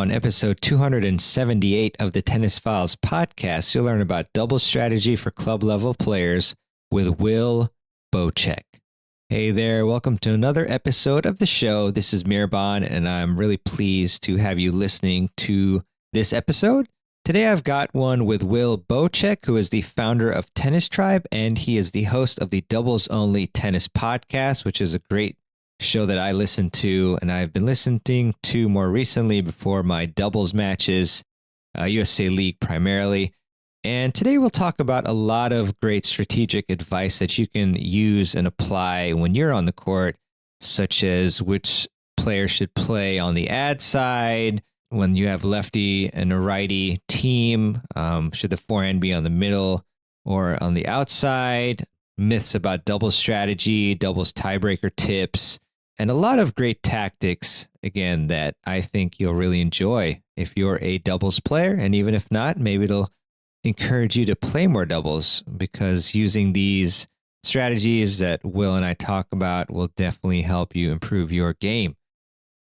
on episode 278 of the Tennis Files podcast, you'll learn about double strategy for club level players with Will Boucek. Hey there, welcome to another episode of the show. This is Mirban, and I'm really pleased to have you listening to this episode. Today I've got one with Will Boucek, who is the founder of Tennis Tribe, and he is the host of the Doubles Only Tennis podcast, which is a great show that I listen to, and I've been listening to more recently before my doubles matches, USA League primarily. And today we'll talk about a lot of great strategic advice that you can use and apply when you're on the court, such as which player should play on the ad side, when you have lefty and a righty team, should the forehand be on the middle or on the outside, myths about doubles strategy, doubles tiebreaker tips, and a lot of great tactics, again, that I think you'll really enjoy if you're a doubles player. And even if not, maybe it'll encourage you to play more doubles, because using these strategies that Will and I talk about will definitely help you improve your game.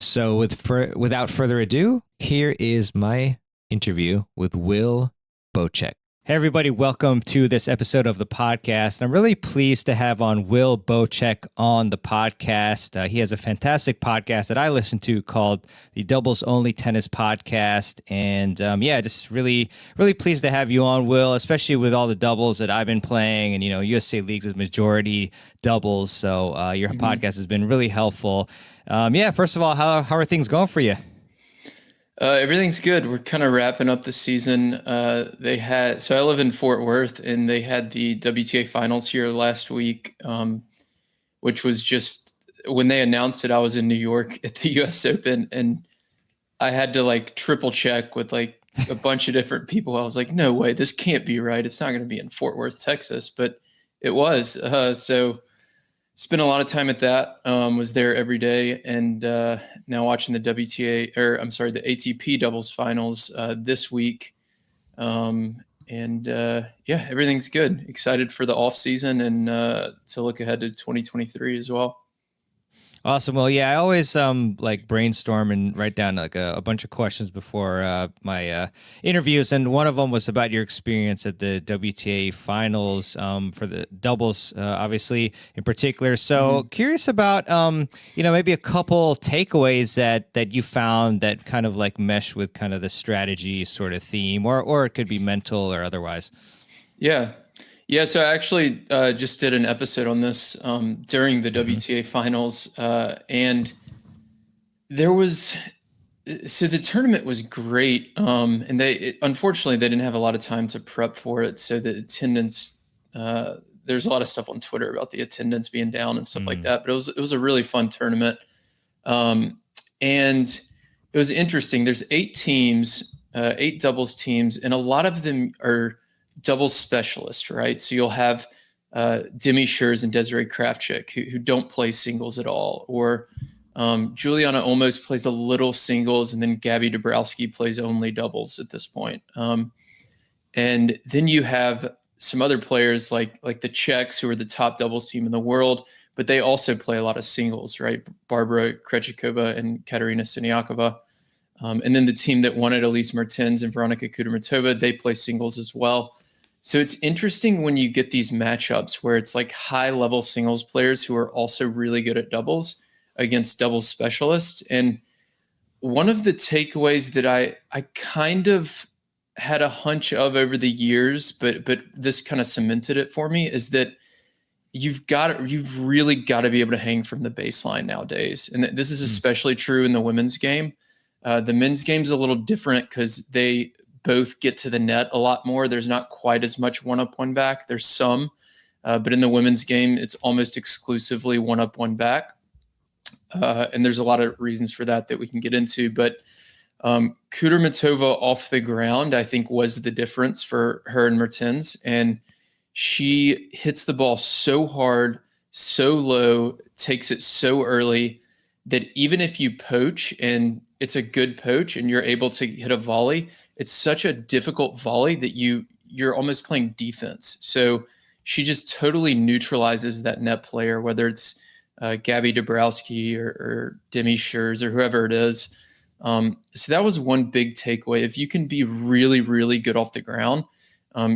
So without further ado, here is my interview with Will Boucek. Hey, everybody. Welcome to this episode of the podcast. I'm really pleased to have on Will Boucek on the podcast. He has a fantastic podcast that I listen to called the Doubles Only Tennis Podcast. And just really, really pleased to have you on, Will, especially with all the doubles that I've been playing. And, USA Leagues is majority doubles. So your podcast has been really helpful. First of all, how are things going for you? Everything's good. We're kind of wrapping up the season. So I live in Fort Worth, and they had the WTA finals here last week, which was just, when they announced it, I was in New York at the US Open, and I had to triple check with a bunch of different people. I was like, no way, this can't be right. It's not going to be in Fort Worth, Texas, but it was. So spent a lot of time at that, was there every day, and now watching the the ATP doubles finals this week. Everything's good. Excited for the off season and to look ahead to 2023 as well. Awesome. Well, I always brainstorm and write down a bunch of questions before my interviews, and one of them was about your experience at the WTA finals for the doubles, obviously in particular. So curious about maybe a couple takeaways that you found that kind of mesh with kind of the strategy sort of theme, or it could be mental or otherwise. Yeah, so I actually just did an episode on this during the WTA finals, and the tournament was great, and unfortunately they didn't have a lot of time to prep for it, so the attendance, there's a lot of stuff on Twitter about the attendance being down and stuff like that, but it was a really fun tournament, and it was interesting. There's 8 teams, 8 doubles teams, and a lot of them are doubles specialists, right? So you'll have Demi Scherz and Desiree Kravchuk who don't play singles at all, or Juliana Olmos plays a little singles, and then Gabby Dabrowski plays only doubles at this point. And then you have some other players like the Czechs, who are the top doubles team in the world, but they also play a lot of singles, right? Barbara Krejcikova and Katerina Siniakova. And then the team that won it, Elise Mertens and Veronika Kudermetova, they play singles as well. So it's interesting when you get these matchups where it's high-level singles players who are also really good at doubles against doubles specialists. And one of the takeaways that I kind of had a hunch of over the years, but this kind of cemented it for me, is that you've really got to be able to hang from the baseline nowadays. And this is especially true in the women's game. The men's game's a little different because they both get to the net a lot more. There's not quite as much one up, one back. There's some, but in the women's game, it's almost exclusively one up, one back. And there's a lot of reasons for that we can get into. But Kudermetova off the ground, I think, was the difference for her and Mertens. And she hits the ball so hard, so low, takes it so early, that even if you poach and it's a good poach and you're able to hit a volley, it's such a difficult volley that you're almost playing defense. So she just totally neutralizes that net player, whether it's Gabby Dabrowski or Demi Scherz or whoever it is. So that was one big takeaway. If you can be really, really good off the ground,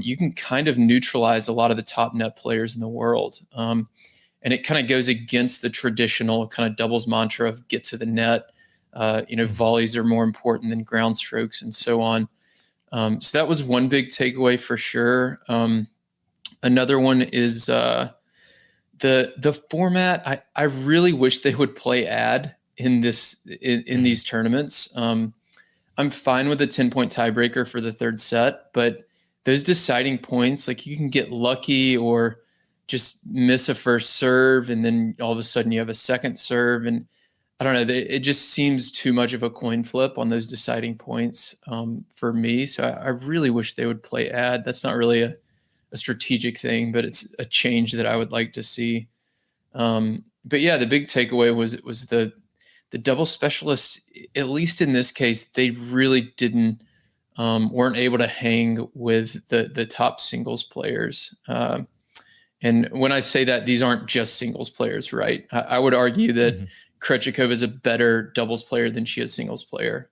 you can kind of neutralize a lot of the top net players in the world. And it kind of goes against the traditional kind of doubles mantra of get to the net. Volleys are more important than ground strokes and so on. So that was one big takeaway for sure. Another one is the format. I really wish they would play ad in these tournaments. I'm fine with a 10-point tiebreaker for the third set, but those deciding points, like you can get lucky or just miss a first serve, and then all of a sudden you have a second serve, and I don't know. It just seems too much of a coin flip on those deciding points for me. So I really wish they would play ad. That's not really a strategic thing, but it's a change that I would like to see. But yeah, the big takeaway was the double specialists, at least in this case, they really weren't able to hang with the top singles players. And when I say that, these aren't just singles players, right? I would argue that Krejcikova is a better doubles player than she is singles player.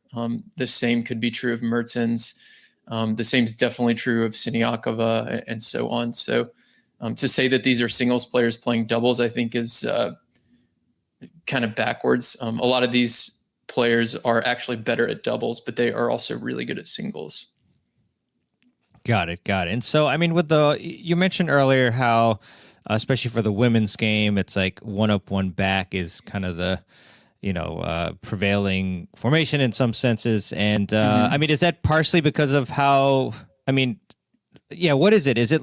The same could be true of Mertens. The same is definitely true of Siniakova and so on. So to say that these are singles players playing doubles, I think is kind of backwards. A lot of these players are actually better at doubles, but they are also really good at singles. Got it. And so, I mean, you mentioned earlier how, especially for the women's game, it's like one up, one back is kind of the, prevailing formation in some senses. And I mean, is that partially because of how, I mean, yeah, what is it? Is it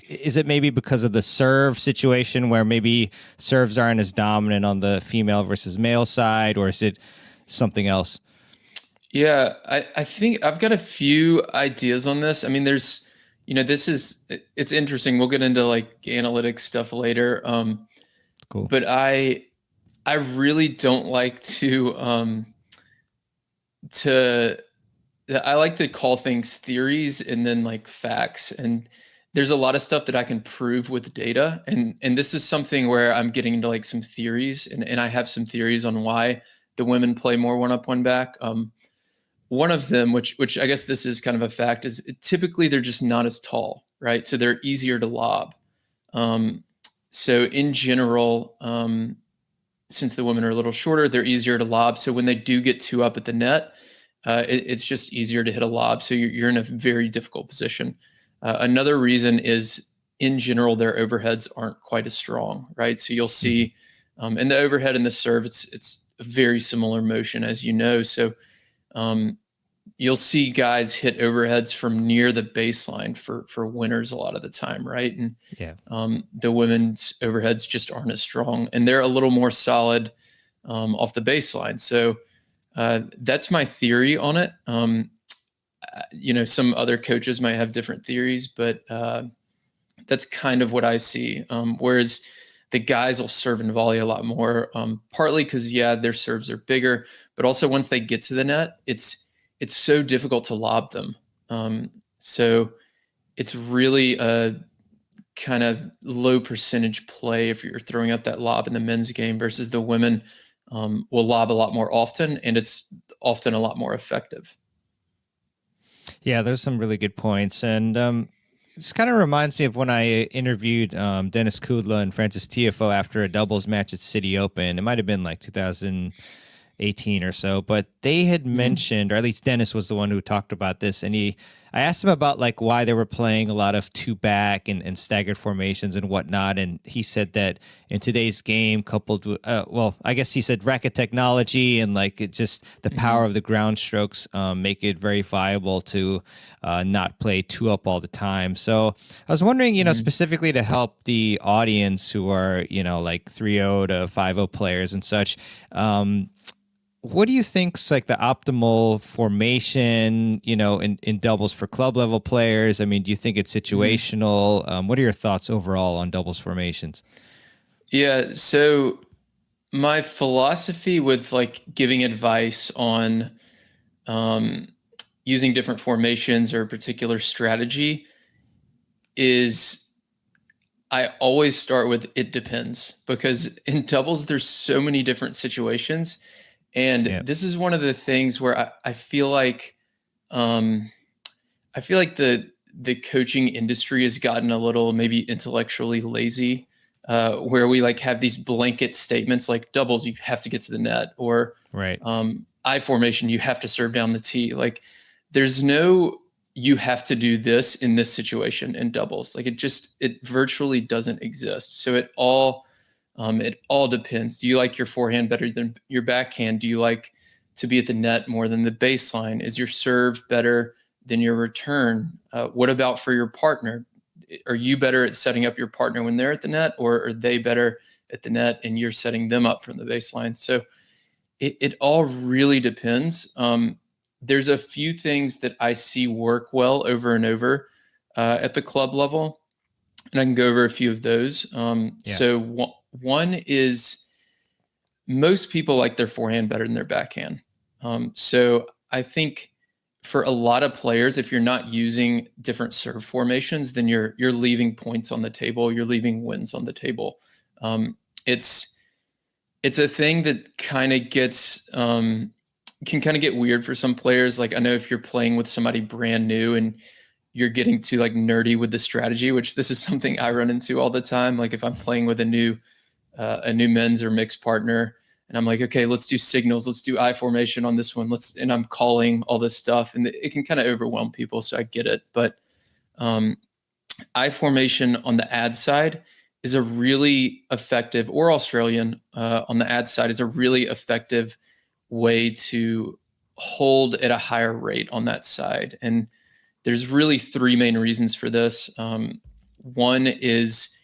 is it maybe because of the serve situation where maybe serves aren't as dominant on the female versus male side, or is it something else? Yeah, I think I've got a few ideas on this. I mean, it's interesting. We'll get into like analytics stuff later. Cool. But I really don't like to I like to call things theories and then like facts. And there's a lot of stuff that I can prove with data. And this is something where I'm getting into like some theories, and I have some theories on why the women play more one up, one back. One of them, which I guess this is kind of a fact, is typically they're just not as tall, right? So they're easier to lob. So in general, since the women are a little shorter, they're easier to lob. So when they do get two up at the net, it's just easier to hit a lob. So you're in a very difficult position. Another reason is, in general, their overheads aren't quite as strong, right? So you'll see in the overhead and the serve, it's a very similar motion, as you know. So you'll see guys hit overheads from near the baseline for winners a lot of the time, right? And the women's overheads just aren't as strong, and they're a little more solid off the baseline. So that's my theory on it. Some other coaches might have different theories, but that's kind of what I see. Whereas the guys will serve and volley a lot more, partly because, their serves are bigger, but also once they get to the net, it's so difficult to lob them. So it's really a kind of low percentage play if you're throwing out that lob in the men's game versus the women will lob a lot more often, and it's often a lot more effective. Yeah, there's some really good points. And this kind of reminds me of when I interviewed Dennis Kudla and Francis Tiafoe after a doubles match at City Open. It might have been like 2018 or so, but they had mentioned, or at least Dennis was the one who talked about this, and I asked him about like why they were playing a lot of two back and staggered formations and whatnot, and he said that in today's game, coupled with I guess he said racket technology and like it just the power of the ground strokes make it very viable to not play two up all the time. So I was wondering, specifically to help the audience who are like 3-0 to 5-0 players and such. What do you think's like the optimal formation, in doubles for club level players? I mean, do you think it's situational? What are your thoughts overall on doubles formations? Yeah. So my philosophy with like giving advice on using different formations or a particular strategy is I always start with it depends, because in doubles, there's so many different situations. And Yeah. this is one of the things where I feel like the coaching industry has gotten a little maybe intellectually lazy, where we like have these blanket statements like doubles, you have to get to the net, or Right. I formation, you have to serve down the tee. Like there's no, you have to do this in this situation in doubles. Like it virtually doesn't exist. So it all depends. Do you like your forehand better than your backhand? Do you like to be at the net more than the baseline? Is your serve better than your return? What about for your partner? Are you better at setting up your partner when they're at the net, or are they better at the net and you're setting them up from the baseline? So it all really depends. There's a few things that I see work well over and over at the club level, and I can go over a few of those. So one is most people like their forehand better than their backhand. So I think for a lot of players, if you're not using different serve formations, then you're leaving points on the table, you're leaving wins on the table. It's a thing that kind of gets can kind of get weird for some players. Like I know if you're playing with somebody brand new and you're getting too like nerdy with the strategy, which this is something I run into all the time. Like if I'm playing with a new men's or mixed partner, and I'm like, okay, let's do signals, let's do I formation on this one, and I'm calling all this stuff, and it can kind of overwhelm people. So I get it, but I formation on the ad side is a really effective, or Australian on the ad side is a really effective way to hold at a higher rate on that side. And there's really three main reasons for this. One is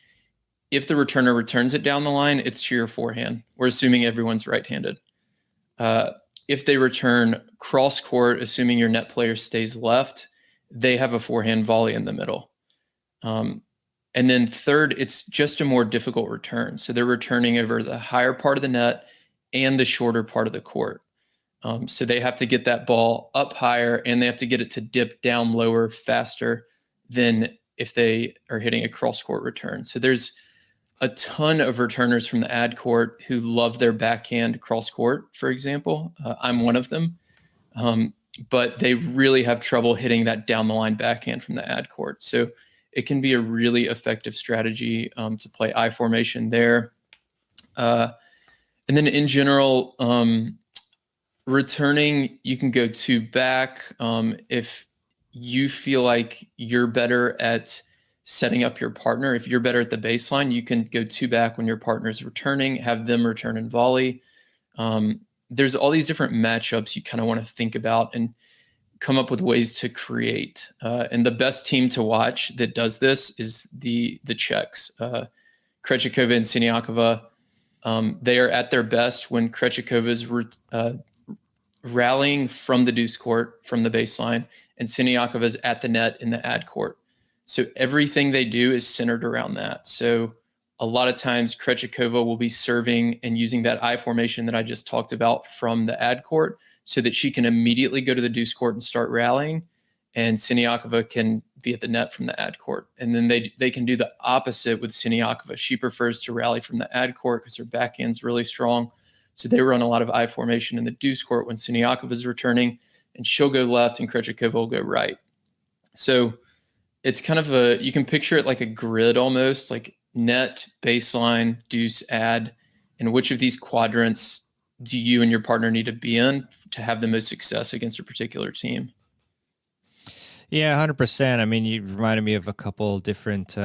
if the returner returns it down the line, it's to your forehand. We're assuming everyone's right-handed. If they return cross court, assuming your net player stays left, they have a forehand volley in the middle. And then third, it's just a more difficult return. So they're returning over the higher part of the net and the shorter part of the court. So they have to get that ball up higher, and they have to get it to dip down lower faster than if they are hitting a cross court return. So there's a ton of returners from the ad court who love their backhand cross court, for example. I'm one of them. But they really have trouble hitting that down the line backhand from the ad court. So it can be a really effective strategy to play I formation there. And then in general, returning, you can go two back. If you feel like you're better at setting up your partner, if you're better at the baseline, you can go two back when your partner's returning, have them return and volley. There's all these different matchups you kind of want to think about and come up with ways to create. And the best team to watch that does this is the Czechs, Krejcikova and Siniakova. They are at their best when Krejcikova is rallying from the deuce court, from the baseline, and Siniakova is at the net in the ad court. So everything they do is centered around that. So a lot of times Krejcikova will be serving and using that I formation that I just talked about from the ad court so that she can immediately go to the deuce court and start rallying. And Siniakova can be at the net from the ad court. And then they can do the opposite with Siniakova. She prefers to rally from the ad court because her backhand's really strong. So they run a lot of I formation in the deuce court when Siniakova is returning, and she'll go left and Krejcikova will go right. So it's kind of you can picture it like a grid almost, like net, baseline, deuce, ad, and which of these quadrants do you and your partner need to be in to have the most success against a particular team? Yeah, 100%. I mean, you reminded me of a couple different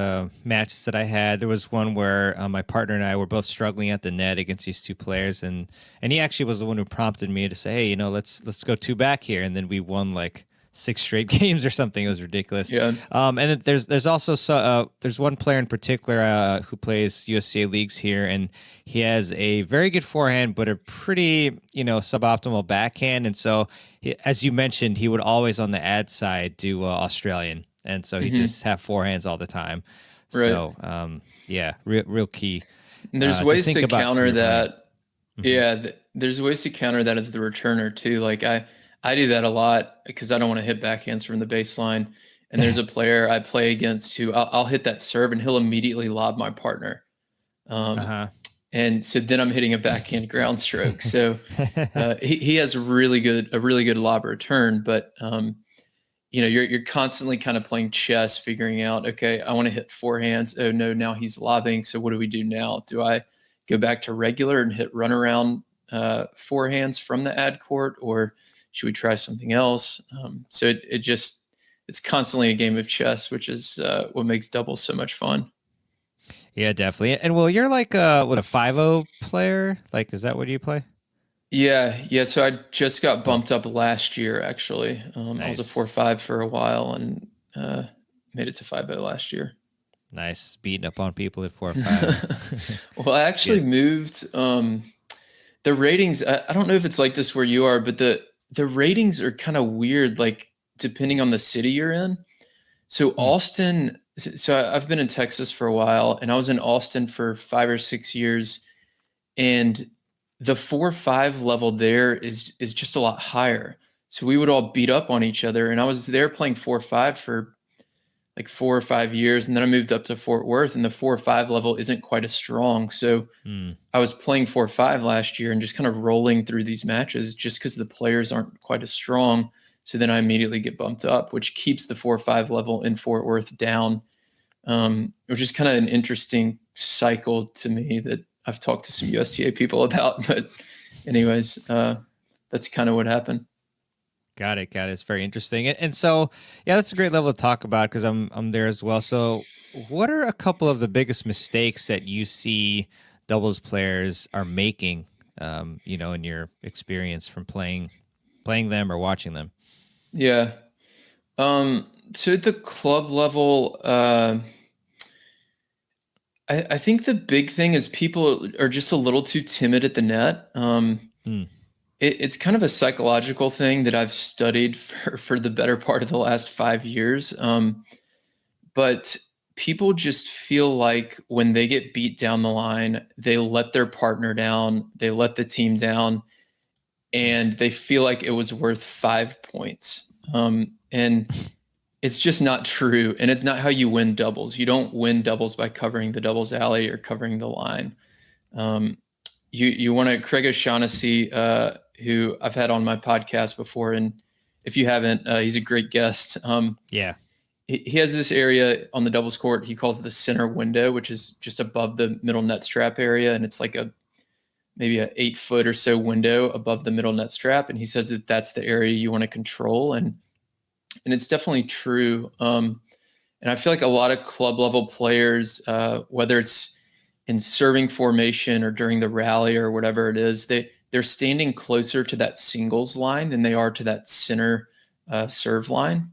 matches that I had. There was one where my partner and I were both struggling at the net against these two players, and he actually was the one who prompted me to say, "Hey, let's go two back here," and then we won like 6 straight games or something. It was ridiculous. Yeah. And then there's also there's one player in particular who plays USCA leagues here, and he has a very good forehand, but a pretty suboptimal backhand. And so, as you mentioned, he would always on the ad side do Australian, and so he just have forehands all the time. Right. So yeah, real key. And there's ways to counter that. Yeah, there's ways to counter that as the returner too. Like I do that a lot because I don't want to hit backhands from the baseline. And there's a player I play against who I'll hit that serve and he'll immediately lob my partner. And so then I'm hitting a backhand ground stroke. So he has a really good lob return, but you're constantly kind of playing chess, figuring out, okay, I want to hit forehands. Oh no, now he's lobbing. So what do we do now? Do I go back to regular and hit runaround forehands from the ad court, or should we try something else? So it's constantly a game of chess, which is what makes doubles so much fun. Yeah, definitely. And well, you're like a 5-0 player. Like, is that what you play? Yeah. So I just got bumped up last year, actually. I was a Nice. 4-5 for a while and made it to 5-0 last year. Nice, beating up on people at 4-5. Well, I actually moved. The ratings, I don't know if it's like this where you are, but the ratings are kind of weird, like depending on the city you're in. So Austin, so I've been in Texas for a while, and I was in Austin for 5 or 6 years, and the 4-5 level there is just a lot higher. So we would all beat up on each other, and I was there playing 4-5 for like 4 or 5 years, and then I moved up to Fort Worth, and the 4-5 level isn't quite as strong. So I was playing 4-5 last year and just kind of rolling through these matches just because the players aren't quite as strong. So then I immediately get bumped up, which keeps the 4-5 level in Fort Worth down, which is kind of an interesting cycle to me that I've talked to some USTA people about. But anyways, that's kind of what happened. Got it. It's very interesting. And so, yeah, that's a great level to talk about because I'm there as well. So what are a couple of the biggest mistakes that you see doubles players are making, in your experience from playing them or watching them? Yeah. So at the club level, I think the big thing is people are just a little too timid at the net. It's kind of a psychological thing that I've studied for the better part of the last 5 years. But people just feel like when they get beat down the line, they let their partner down, they let the team down, and they feel like it was worth 5 points. And it's just not true. And it's not how you win doubles. You don't win doubles by covering the doubles alley or covering the line. You want to, Craig O'Shaughnessy, who I've had on my podcast before, and if you haven't, he's a great guest. Yeah. He has this area on the doubles court he calls the center window, which is just above the middle net strap area, and it's like maybe a 8 foot or so window above the middle net strap, and he says that that's the area you want to control, and it's definitely true. And I feel like a lot of club level players, whether it's in serving formation or during the rally or whatever it is, they're standing closer to that singles line than they are to that center serve line.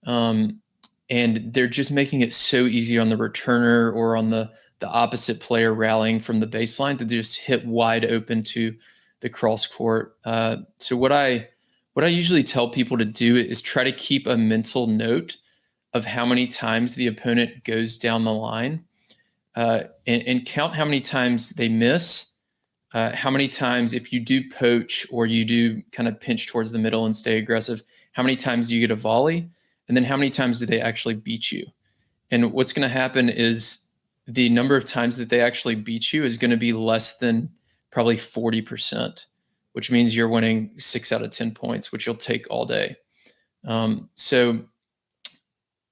And they're just making it so easy on the returner or on the opposite player rallying from the baseline to just hit wide open to the cross court. So what I usually tell people to do is try to keep a mental note of how many times the opponent goes down the line, and count how many times they miss, how many times if you do poach or you do kind of pinch towards the middle and stay aggressive, how many times do you get a volley, and then how many times do they actually beat you? And what's going to happen is the number of times that they actually beat you is going to be less than probably 40%, which means you're winning 6 out of 10 points, which you'll take all day. So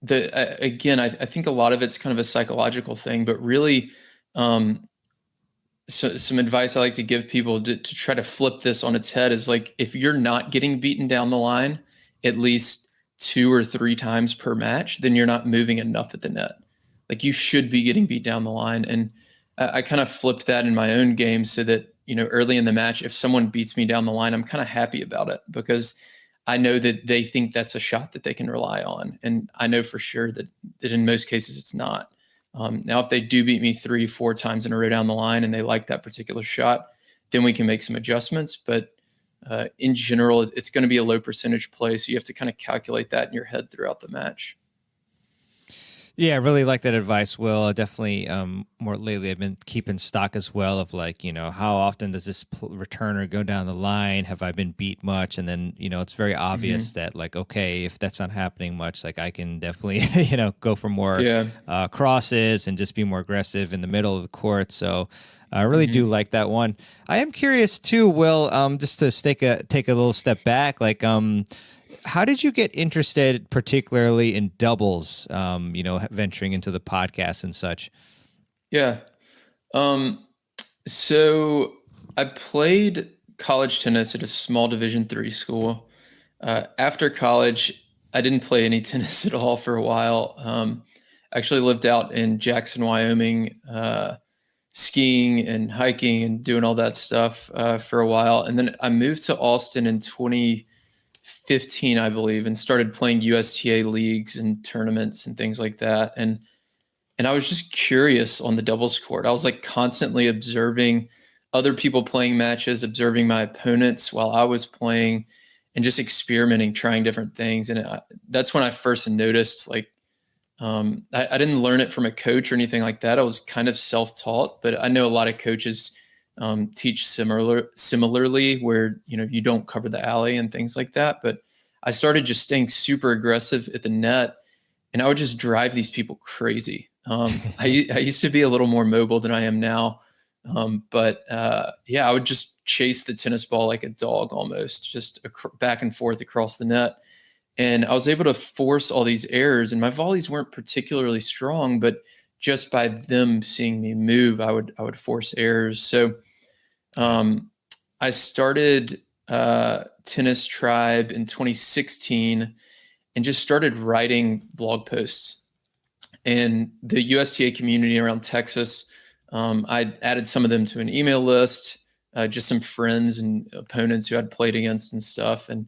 again, I think a lot of it's kind of a psychological thing, but really, so some advice I like to give people to try to flip this on its head is like, if you're not getting beaten down the line at least 2 or 3 times per match, then you're not moving enough at the net. Like, you should be getting beat down the line. And I kind of flipped that in my own game so that, early in the match, if someone beats me down the line, I'm kind of happy about it because I know that they think that's a shot that they can rely on. And I know for sure that in most cases it's not. Now, if they do beat me 3-4 times in a row down the line and they like that particular shot, then we can make some adjustments. But in general, it's going to be a low percentage play. So you have to kind of calculate that in your head throughout the match. Yeah, I really like that advice, Will. Definitely more lately I've been keeping stock as well of like, how often does this returner go down the line? Have I been beat much? And then, it's very obvious that like, okay, if that's not happening much, like I can definitely, go for more crosses and just be more aggressive in the middle of the court. So I really do like that one. I am curious too, Will, just to take a little step back, like, how did you get interested particularly in doubles, venturing into the podcast and such? Yeah. So I played college tennis at a small Division III school. After college, I didn't play any tennis at all for a while. Actually lived out in Jackson, Wyoming, skiing and hiking and doing all that stuff for a while. And then I moved to Austin in 2015, I believe, and started playing USTA leagues and tournaments and things like that. And I was just curious on the doubles court. I was like constantly observing other people playing matches, observing my opponents while I was playing, and just experimenting, trying different things. And that's when I first noticed, like, I didn't learn it from a coach or anything like that. I was kind of self-taught, but I know a lot of coaches teach similarly, where you don't cover the alley and things like that. But I started just staying super aggressive at the net, and I would just drive these people crazy. I used to be a little more mobile than I am now, but I would just chase the tennis ball like a dog, almost just back and forth across the net. And I was able to force all these errors, and my volleys weren't particularly strong, but just by them seeing me move, I would force errors. So I started Tennis Tribe in 2016 and just started writing blog posts. And the USTA community around Texas, I added some of them to an email list, just some friends and opponents who I'd played against and stuff. And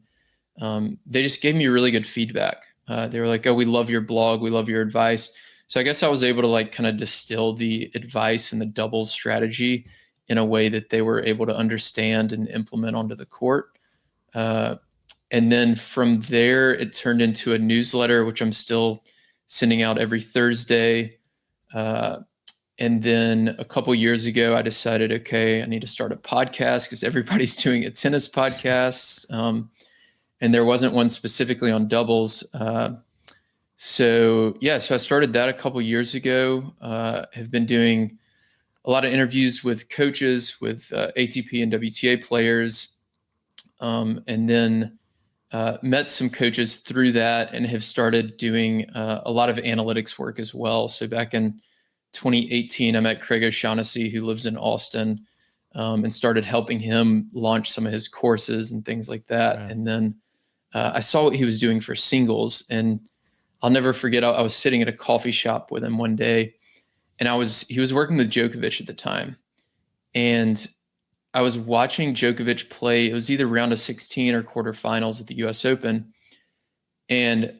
they just gave me really good feedback. They were like, "Oh, we love your blog. We love your advice." So I guess I was able to like kind of distill the advice and the doubles strategy in a way that they were able to understand and implement onto the court. And then from there, it turned into a newsletter, which I'm still sending out every Thursday. And then a couple years ago, I decided, okay, I need to start a podcast because everybody's doing a tennis podcast. And there wasn't one specifically on doubles. So I started that a couple years ago. Have been doing a lot of interviews with coaches, with ATP and WTA players, and then met some coaches through that, and have started doing a lot of analytics work as well. So back in 2018, I met Craig O'Shaughnessy, who lives in Austin, and started helping him launch some of his courses and things like that. Right. And then I saw what he was doing for singles, and I'll never forget. I was sitting at a coffee shop with him one day, and he was working with Djokovic at the time, and I was watching Djokovic play. It was either round of 16 or quarterfinals at the U.S. Open, and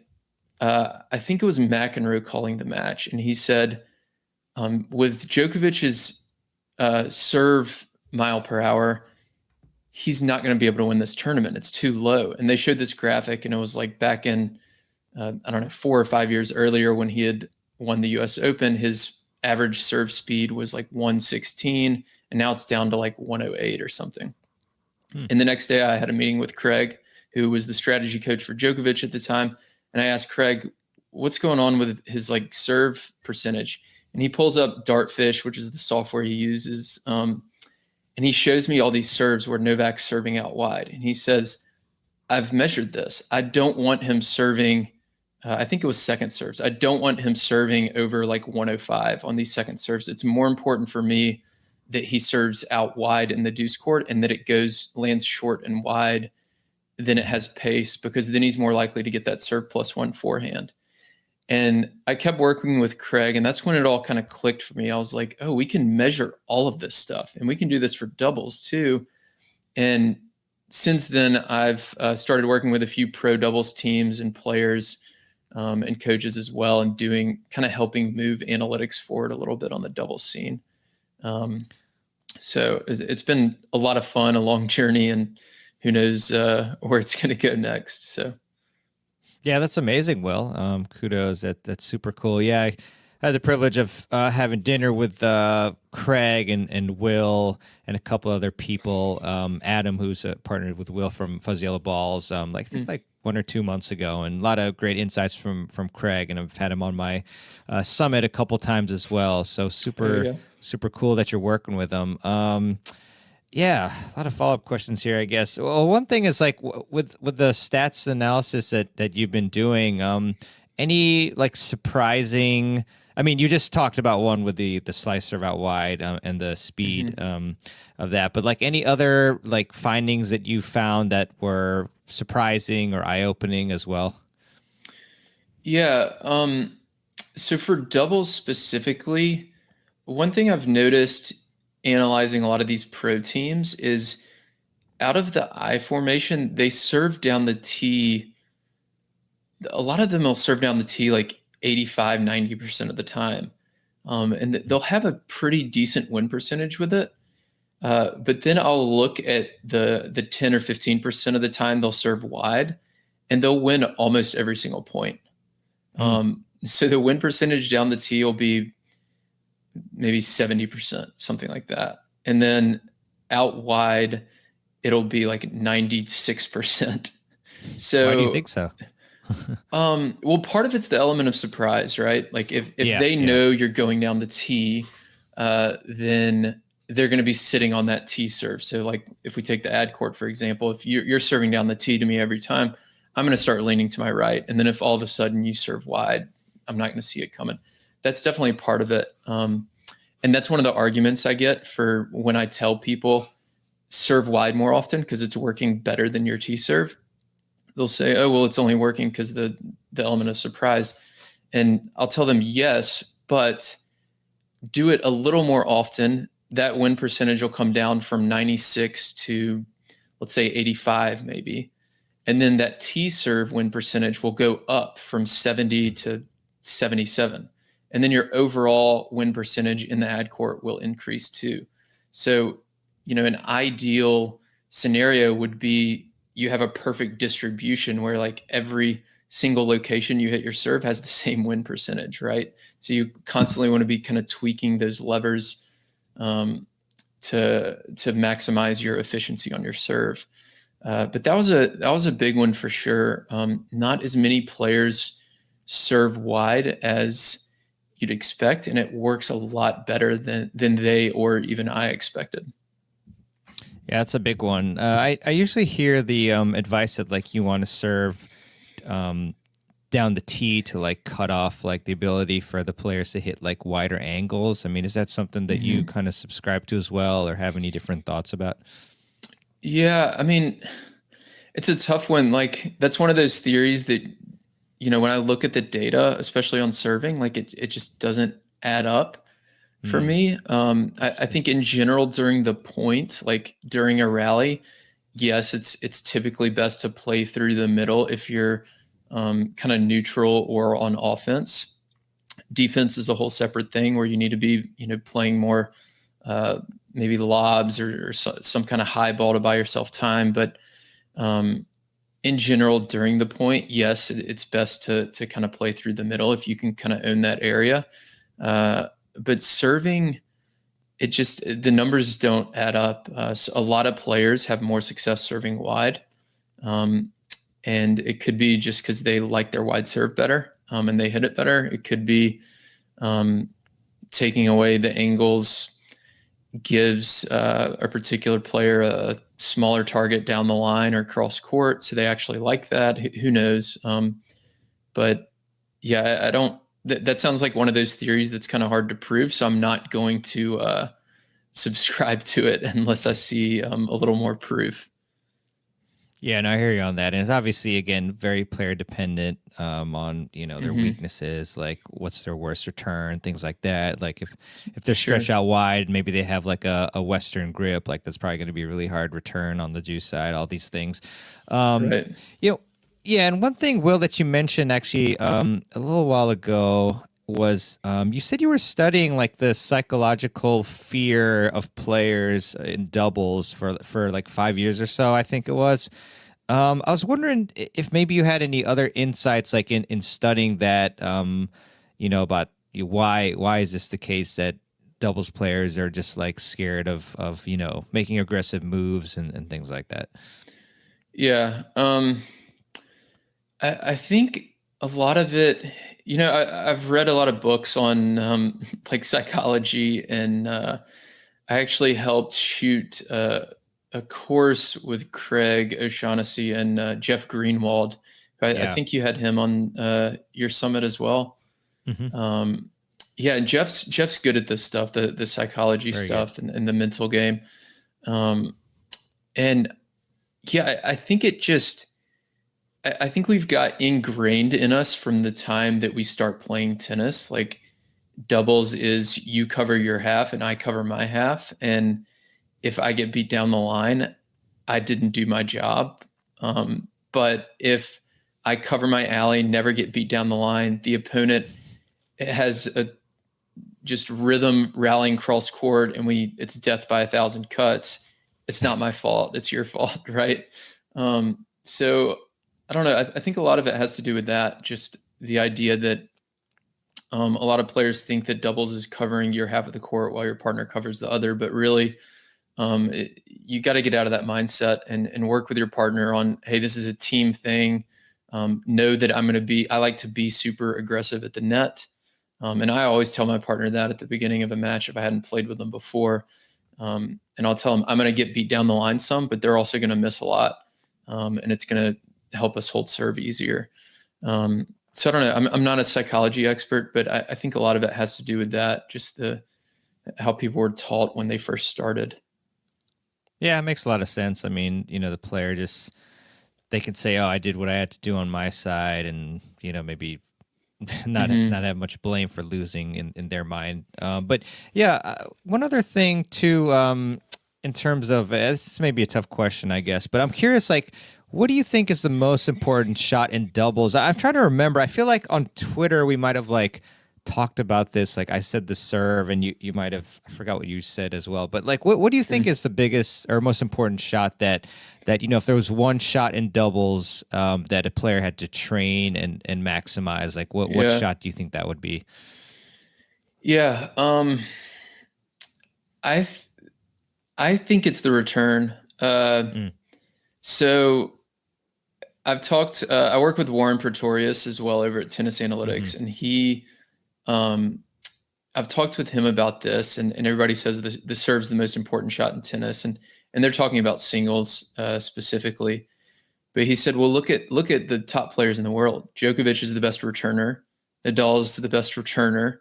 I think it was McEnroe calling the match, and he said, with Djokovic's serve mile per hour, he's not going to be able to win this tournament. It's too low. And they showed this graphic, and it was like back in, 4 or 5 years earlier when he had won the US Open, his average serve speed was like 116, and now it's down to like 108 or something. And the next day I had a meeting with Craig, who was the strategy coach for Djokovic at the time. And I asked Craig, what's going on with his like serve percentage? And he pulls up Dartfish, which is the software he uses. And he shows me all these serves where Novak's serving out wide. And he says, I've measured this. I don't want him serving, I think it was second serves. I don't want him serving over like 105 on these second serves. It's more important for me that he serves out wide in the deuce court, and that it lands short and wide than it has pace, because then he's more likely to get that serve +1 forehand. And I kept working with Craig, and that's when it all kind of clicked for me. I was like, oh, we can measure all of this stuff, and we can do this for doubles too. And since then, I've started working with a few pro doubles teams and players and coaches as well, and helping move analytics forward a little bit on the doubles scene. So it's been a lot of fun, a long journey, and who knows where it's going to go next. So. Yeah, that's amazing, Will. Kudos. That's super cool. Yeah, I had the privilege of having dinner with Craig and Will and a couple other people. Adam, who's partnered with Will from Fuzzy Yellow Balls, like 1 or 2 months ago, and a lot of great insights from Craig, and I've had him on my summit a couple times as well. So super cool that you're working with him. Yeah, a lot of follow-up questions here, I guess. Well, one thing is like with the stats analysis that you've been doing, any like surprising, I mean, you just talked about one with the slice serve out wide and the speed of that, but like any other like findings that you found that were surprising or eye-opening as well? Yeah. So for doubles specifically, one thing I've noticed analyzing a lot of these pro teams is out of the I formation, they serve down the tee. A lot of them will serve down the tee like 85, 90% of the time. And they'll have a pretty decent win percentage with it. But then I'll look at the 10 or 15% of the time they'll serve wide, and they'll win almost every single point. So the win percentage down the tee will be maybe 70%, something like that. And then out wide, it'll be like 96%. So why do you think so? Well, part of it's the element of surprise, right? Like if they know you're going down the tee, then they're going to be sitting on that tee serve. So like if we take the ad court, for example, if you're serving down the tee to me every time, I'm going to start leaning to my right. And then if all of a sudden you serve wide, I'm not going to see it coming. That's definitely part of it. And that's one of the arguments I get for when I tell people serve wide more often because it's working better than your tee serve. They'll say, oh, well, it's only working because the element of surprise. And I'll tell them, yes, but do it a little more often. That win percentage will come down from 96 to, let's say, 85 maybe. And then that tee serve win percentage will go up from 70 to 77. And then your overall win percentage in the ad court will increase too. So, an ideal scenario would be you have a perfect distribution where like every single location you hit your serve has the same win percentage, right? So you constantly want to be kind of tweaking those levers to maximize your efficiency on your serve. But that was a big one for sure. Not as many players serve wide as you'd expect, and it works a lot better than they or even I expected. Yeah, that's a big one. I usually hear the advice that like you want to serve down the tee to like cut off like the ability for the players to hit like wider angles. I mean, is that something that you kind of subscribe to as well, or have any different thoughts about? Yeah, I mean, it's a tough one. Like that's one of those theories that, when I look at the data, especially on serving, like it just doesn't add up for me. I think in general during the point, like during a rally, yes, it's typically best to play through the middle if you're kind of neutral or on offense. Defense is a whole separate thing where you need to be, playing more maybe lobs or some kind of high ball to buy yourself time. But in general, during the point, yes, it's best to kind of play through the middle if you can kind of own that area. But serving, the numbers don't add up. So a lot of players have more success serving wide. And it could be just because they like their wide serve better and they hit it better. It could be taking away the angles gives a particular player a smaller target down the line or cross court. So they actually like that. Who knows? But yeah, I don't, that sounds like one of those theories that's kind of hard to prove. So I'm not going to subscribe to it unless I see a little more proof. Yeah, no, I hear you on that. And it's obviously, again, very player dependent on, their weaknesses, like what's their worst return, things like that. Like if they're stretched out wide, maybe they have like a Western grip, like that's probably going to be a really hard return on the juice side, all these things. Right. Yeah, and one thing, Will, that you mentioned actually a little while ago was you said you were studying like the psychological fear of players in doubles for like 5 years or so, I think it was. I was wondering if maybe you had any other insights like in studying that, about why is this the case that doubles players are just like scared of making aggressive moves and things like that. Yeah. I think a lot of it, I've read a lot of books on like psychology, and I actually helped shoot a course with Craig O'Shaughnessy and Jeff Greenwald. I Yeah. think you had him on your summit as well. Hmm. Um, yeah, and Jeff's good at this stuff, the psychology Very good. stuff and the mental game. Um, and yeah, I think it just I think we've got ingrained in us from the time that we start playing tennis. Like doubles is you cover your half and I cover my half. And if I get beat down the line, I didn't do my job. But if I cover my alley, never get beat down the line, the opponent has a just rhythm rallying cross court, and it's death by 1,000 cuts. It's not my fault. It's your fault, right? So I don't know. I think a lot of it has to do with that. Just the idea that a lot of players think that doubles is covering your half of the court while your partner covers the other, but really, you got to get out of that mindset and work with your partner on, hey, this is a team thing. Know that I like to be super aggressive at the net. And I always tell my partner that at the beginning of a match if I hadn't played with them before. And I'll tell them I'm going to get beat down the line some, but they're also going to miss a lot. And it's going to help us hold serve easier. So I don't know. I'm not a psychology expert, but I think a lot of it has to do with that, just how people were taught when they first started. Yeah, it makes a lot of sense. I mean, the player just, they can say, "Oh, I did what I had to do on my side," and maybe not Mm-hmm. have much blame for losing in their mind. But yeah, one other thing too, in terms of this may be a tough question, I guess, but I'm curious, like, what do you think is the most important shot in doubles? I'm trying to remember. I feel like on Twitter we might have like talked about this. Like I said the serve, and you might have, I forgot what you said as well. But like, what do you think is the biggest or most important shot that if there was one shot in doubles that a player had to train and maximize, like what Yeah. shot do you think that would be? Yeah. I th- I think it's the return. Mm, So I work with Warren Pretorius as well over at Tennis hmm. Analytics, and um, I've talked with him about this, and everybody says the serve's the most important shot in tennis, and they're talking about singles specifically. But he said, well, look at the top players in the world. Djokovic is the best returner. Nadal's the best returner.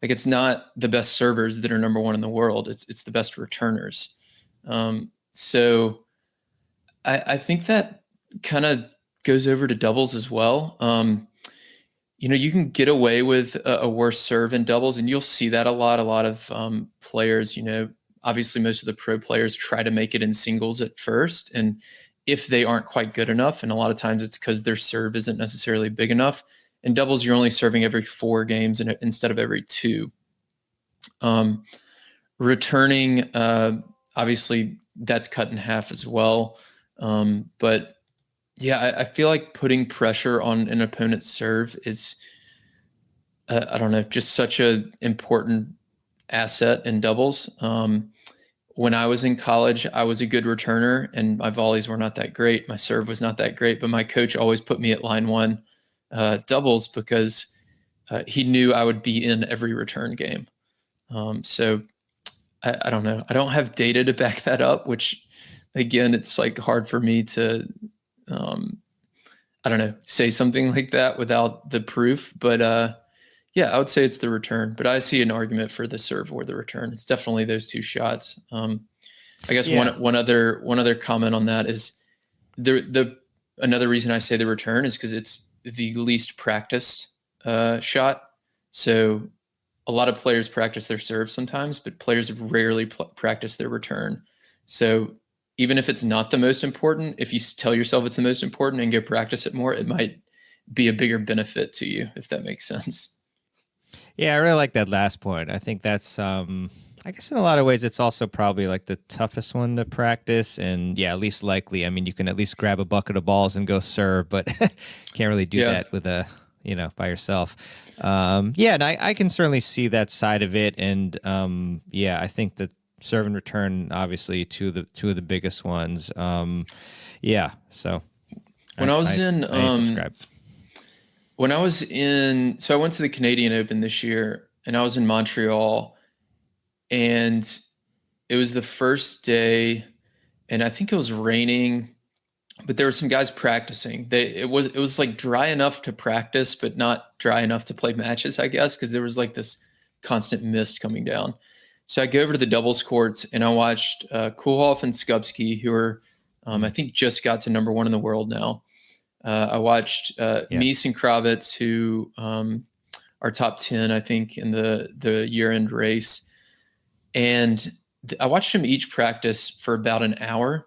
Like it's not the best servers that are number one in the world. It's the best returners. So I think that kind of goes over to doubles as well. You can get away with a worse serve in doubles, and you'll see that a lot. A lot of players, obviously most of the pro players try to make it in singles at first, and if they aren't quite good enough, and a lot of times it's because their serve isn't necessarily big enough. In doubles, you're only serving every 4 games instead of every 2. Um, Returning, obviously, that's cut in half as well. But yeah, I feel like putting pressure on an opponent's serve is, I don't know, just such a important asset in doubles. When I was in college, I was a good returner, and my volleys were not that great. My serve was not that great, but my coach always put me at line one doubles because he knew I would be in every return game. So I don't know. I don't have data to back that up, which again, it's like hard for me to, um, I don't know, say something like that without the proof. But yeah, I would say it's the return. But I see an argument for the serve or the return. It's definitely those two shots. I guess one Yeah. one other comment on that is the another reason I say the return is because it's the least practiced shot. So a lot of players practice their serve sometimes, but players rarely practice their return. So even if it's not the most important, if you tell yourself it's the most important and go practice it more, it might be a bigger benefit to you, if that makes sense. Yeah, I really like that last point. I think that's I guess in a lot of ways it's also probably like the toughest one to practice, and yeah, least likely. I mean, you can at least grab a bucket of balls and go serve, but can't really do Yeah. that with a by yourself. Yeah, and I can certainly see that side of it, and yeah, I think that serve and return obviously two of the biggest ones. Yeah, so When I was in I subscribe. when so I went to the Canadian Open this year, and I was in Montreal, and it was the first day, and I think it was raining, but there were some guys practicing. It was like dry enough to practice, but not dry enough to play matches, I guess, because there was like this constant mist coming down. So I go over to the doubles courts, and I watched Kulhoff and Skupski, who are, I think, just got to number one in the world now. I watched Mies and Kravitz, who are top 10, I think, in the year-end race. And I watched them each practice for about an hour.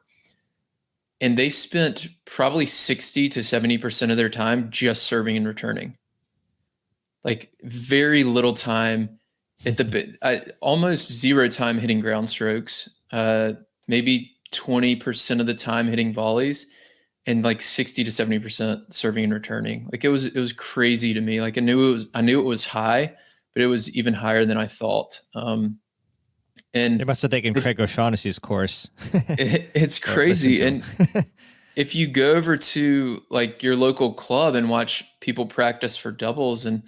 And they spent probably 60 to 70% of their time just serving and returning. Like very little time almost zero time hitting ground strokes, maybe 20% of the time hitting volleys, and like 60 to 70% serving and returning. Like it was crazy to me. Like I knew it was high, but it was even higher than I thought. And they must have taken Craig O'Shaughnessy's course. It's crazy. And if you go over to like your local club and watch people practice for doubles, and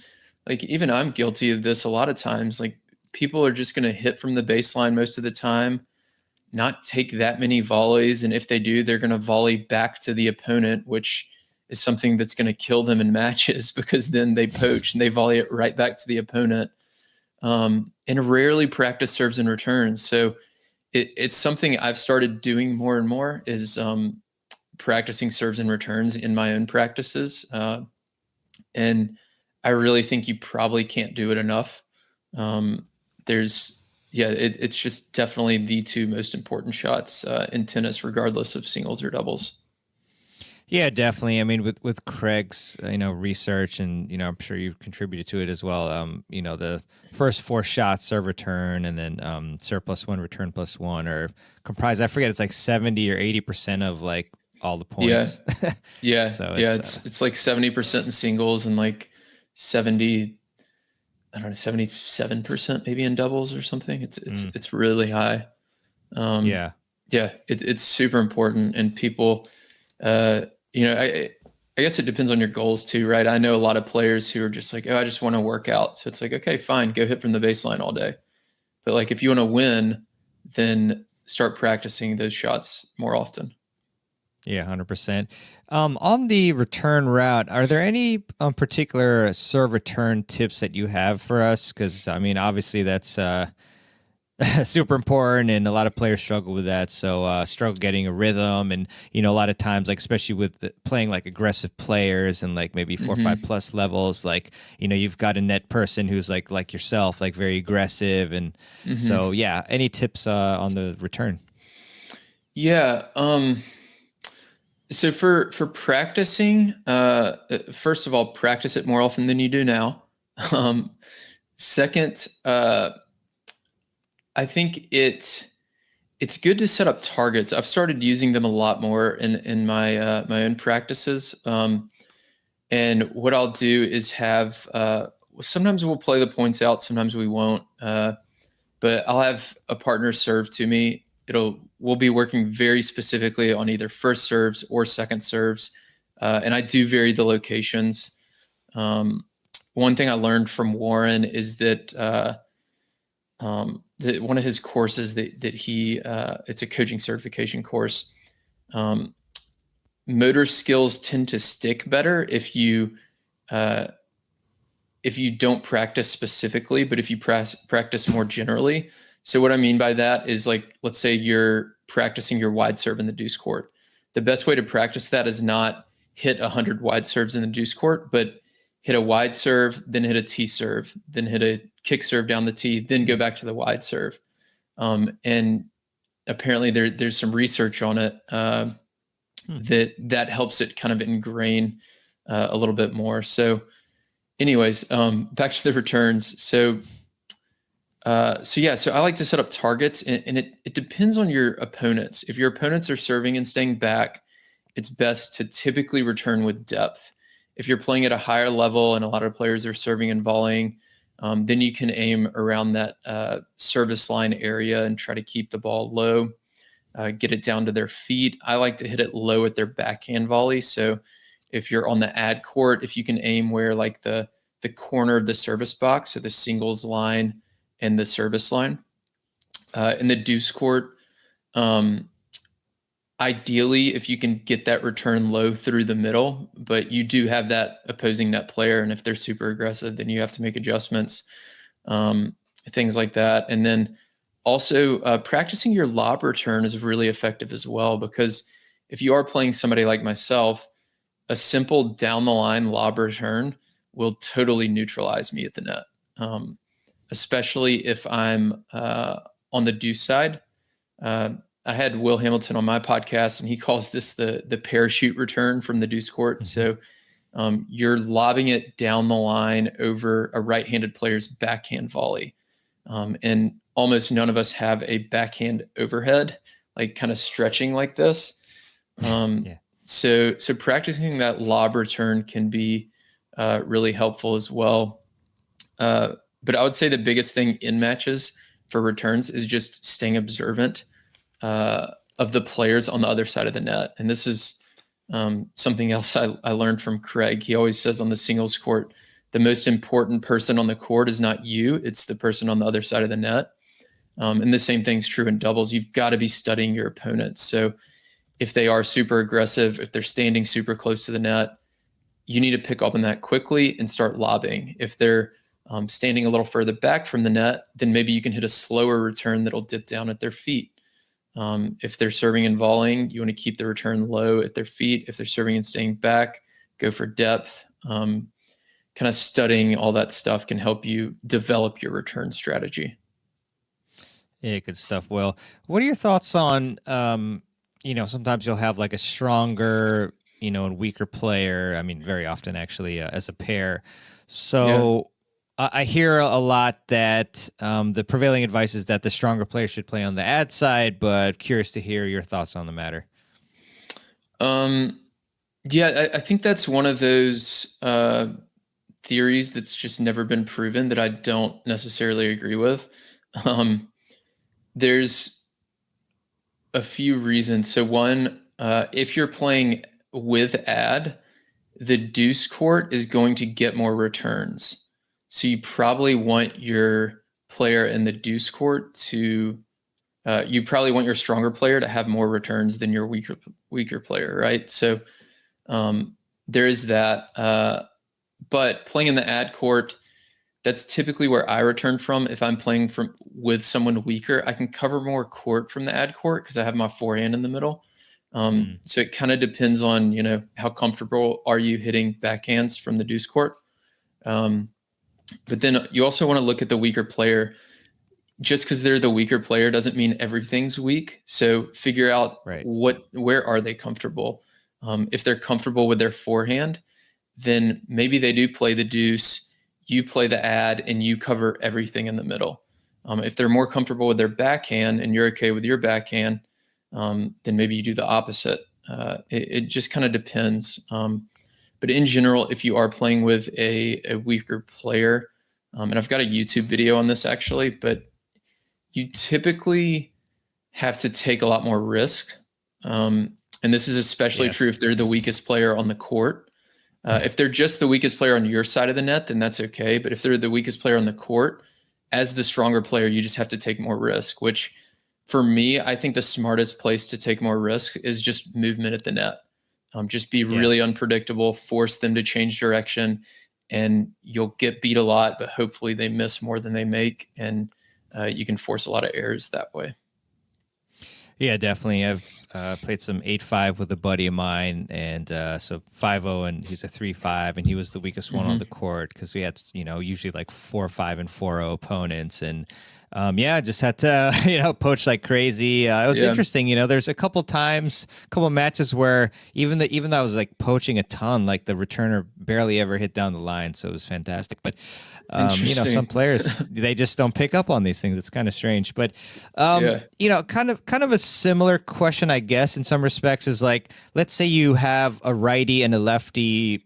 like even I'm guilty of this a lot of times, like people are just going to hit from the baseline most of the time, not take that many volleys. And if they do, they're going to volley back to the opponent, which is something that's going to kill them in matches, because then they poach and they volley it right back to the opponent. And rarely practice serves and returns. So it's something I've started doing more and more, is practicing serves and returns in my own practices. And I really think you probably can't do it enough. It's just definitely the two most important shots in tennis, regardless of singles or doubles. Yeah, definitely. I mean, with Craig's, research, and, I'm sure you've contributed to it as well. The first four shots, serve, return, and then serve +1, return +1 are comprised. I forget, it's like 70 or 80% of like all the points. Yeah. So it's like 70% in singles and like 77% maybe in doubles or something. It's really high. It's super important, and people, I guess it depends on your goals too, right? I know a lot of players who are just like, oh, I just want to work out. So it's like, okay, fine, go hit from the baseline all day. But like, if you want to win, then start practicing those shots more often. Yeah, 100%. On the return route, are there any particular serve return tips that you have for us? Because, I mean, obviously that's super important, and a lot of players struggle with that. So struggle getting a rhythm, and a lot of times, like especially with playing like aggressive players and like maybe 4 or 5 plus levels, like you've got a net person who's like yourself, like very aggressive, and so yeah. Any tips on the return? Yeah. So for practicing, first of all, practice it more often than you do now. Second, I think it's good to set up targets. I've started using them a lot more in my my own practices. And what I'll do is have sometimes we'll play the points out, sometimes we won't. But I'll have a partner serve to me. We'll be working very specifically on either first serves or second serves, and I do vary the locations. One thing I learned from Warren is that one of his courses that he it's a coaching certification course. Motor skills tend to stick better if you don't practice specifically, but if you practice more generally. So what I mean by that is, like, let's say you're practicing your wide serve in the deuce court. The best way to practice that is not hit 100 wide serves in the deuce court, but hit a wide serve, then hit a tee serve, then hit a kick serve down the tee, then go back to the wide serve. And apparently there's some research on it that helps it kind of ingrain a little bit more. So anyways, back to the returns. So I like to set up targets, and it depends on your opponents. If your opponents are serving and staying back, it's best to typically return with depth. If you're playing at a higher level and a lot of players are serving and volleying, then you can aim around that service line area and try to keep the ball low, get it down to their feet. I like to hit it low at their backhand volley. So If you're on the ad court, if you can aim where like the corner of the service box, so the singles line and the service line. In the deuce court, ideally, if you can get that return low through the middle, but you do have that opposing net player, and if they're super aggressive, then you have to make adjustments, things like that. And then also practicing your lob return is really effective as well, because if you are playing somebody like myself, a simple down the line lob return will totally neutralize me at the net, especially if I'm on the deuce side. I had Will Hamilton on my podcast, and he calls this the parachute return from the deuce court. So you're lobbing it down the line over a right-handed player's backhand volley. And almost none of us have a backhand overhead, like kind of stretching like this. So practicing that lob return can be really helpful as well. But I would say the biggest thing in matches for returns is just staying observant of the players on the other side of the net. And this is something else I learned from Craig. He always says on the singles court, the most important person on the court is not you, it's the person on the other side of the net. And the same thing's true in doubles. You've got to be studying your opponents. So if they are super aggressive, if they're standing super close to the net, you need to pick up on that quickly and start lobbing. If they're standing a little further back from the net, then maybe you can hit a slower return that'll dip down at their feet. If they're serving and volleying, you want to keep the return low at their feet. If they're serving and staying back, go for depth. Kind of studying all that stuff can help you develop your return strategy. Yeah, good stuff, Will. What are your thoughts on, sometimes you'll have like a stronger, and weaker player. I mean, very often actually as a pair. So I hear a lot that the prevailing advice is that the stronger player should play on the ad side, but curious to hear your thoughts on the matter. I think that's one of those theories that's just never been proven that I don't necessarily agree with. There's a few reasons. So one, if you're playing with ad, the deuce court is going to get more returns. So you probably want your player in the deuce court to, you probably want your stronger player to have more returns than your weaker player, right? So there is that. But playing in the ad court, that's typically where I return from. If I'm playing with someone weaker, I can cover more court from the ad court because I have my forehand in the middle. So it kind of depends on, how comfortable are you hitting backhands from the deuce court. But then you also want to look at the weaker player. Just because they're the weaker player doesn't mean everything's weak. So figure out where are they comfortable. If they're comfortable with their forehand, then maybe they do play the deuce, you play the ad, and you cover everything in the middle. If they're more comfortable with their backhand and you're okay with your backhand, then maybe you do the opposite. It just kind of depends. But in general, if you are playing with a weaker player, and I've got a YouTube video on this actually, but you typically have to take a lot more risk. And this is especially true if they're the weakest player on the court. If they're just the weakest player on your side of the net, then that's okay. But if they're the weakest player on the court, as the stronger player, you just have to take more risk, which for me, I think the smartest place to take more risk is just movement at the net. Just be really unpredictable, force them to change direction, and you'll get beat a lot, but hopefully they miss more than they make, and you can force a lot of errors that way. Yeah, definitely. I've played some 8-5 with a buddy of mine, and so 5-0, and he's a 3-5, and he was the weakest one on the court because we had, usually like 4-5 and 4-0 opponents, and just had to, poach like crazy. It was interesting, there's a couple matches where even though I was like poaching a ton, like the returner barely ever hit down the line, so it was fantastic. But some players they just don't pick up on these things. It's kind of strange, but kind of a similar question, I guess, in some respects is like, let's say you have a righty and a lefty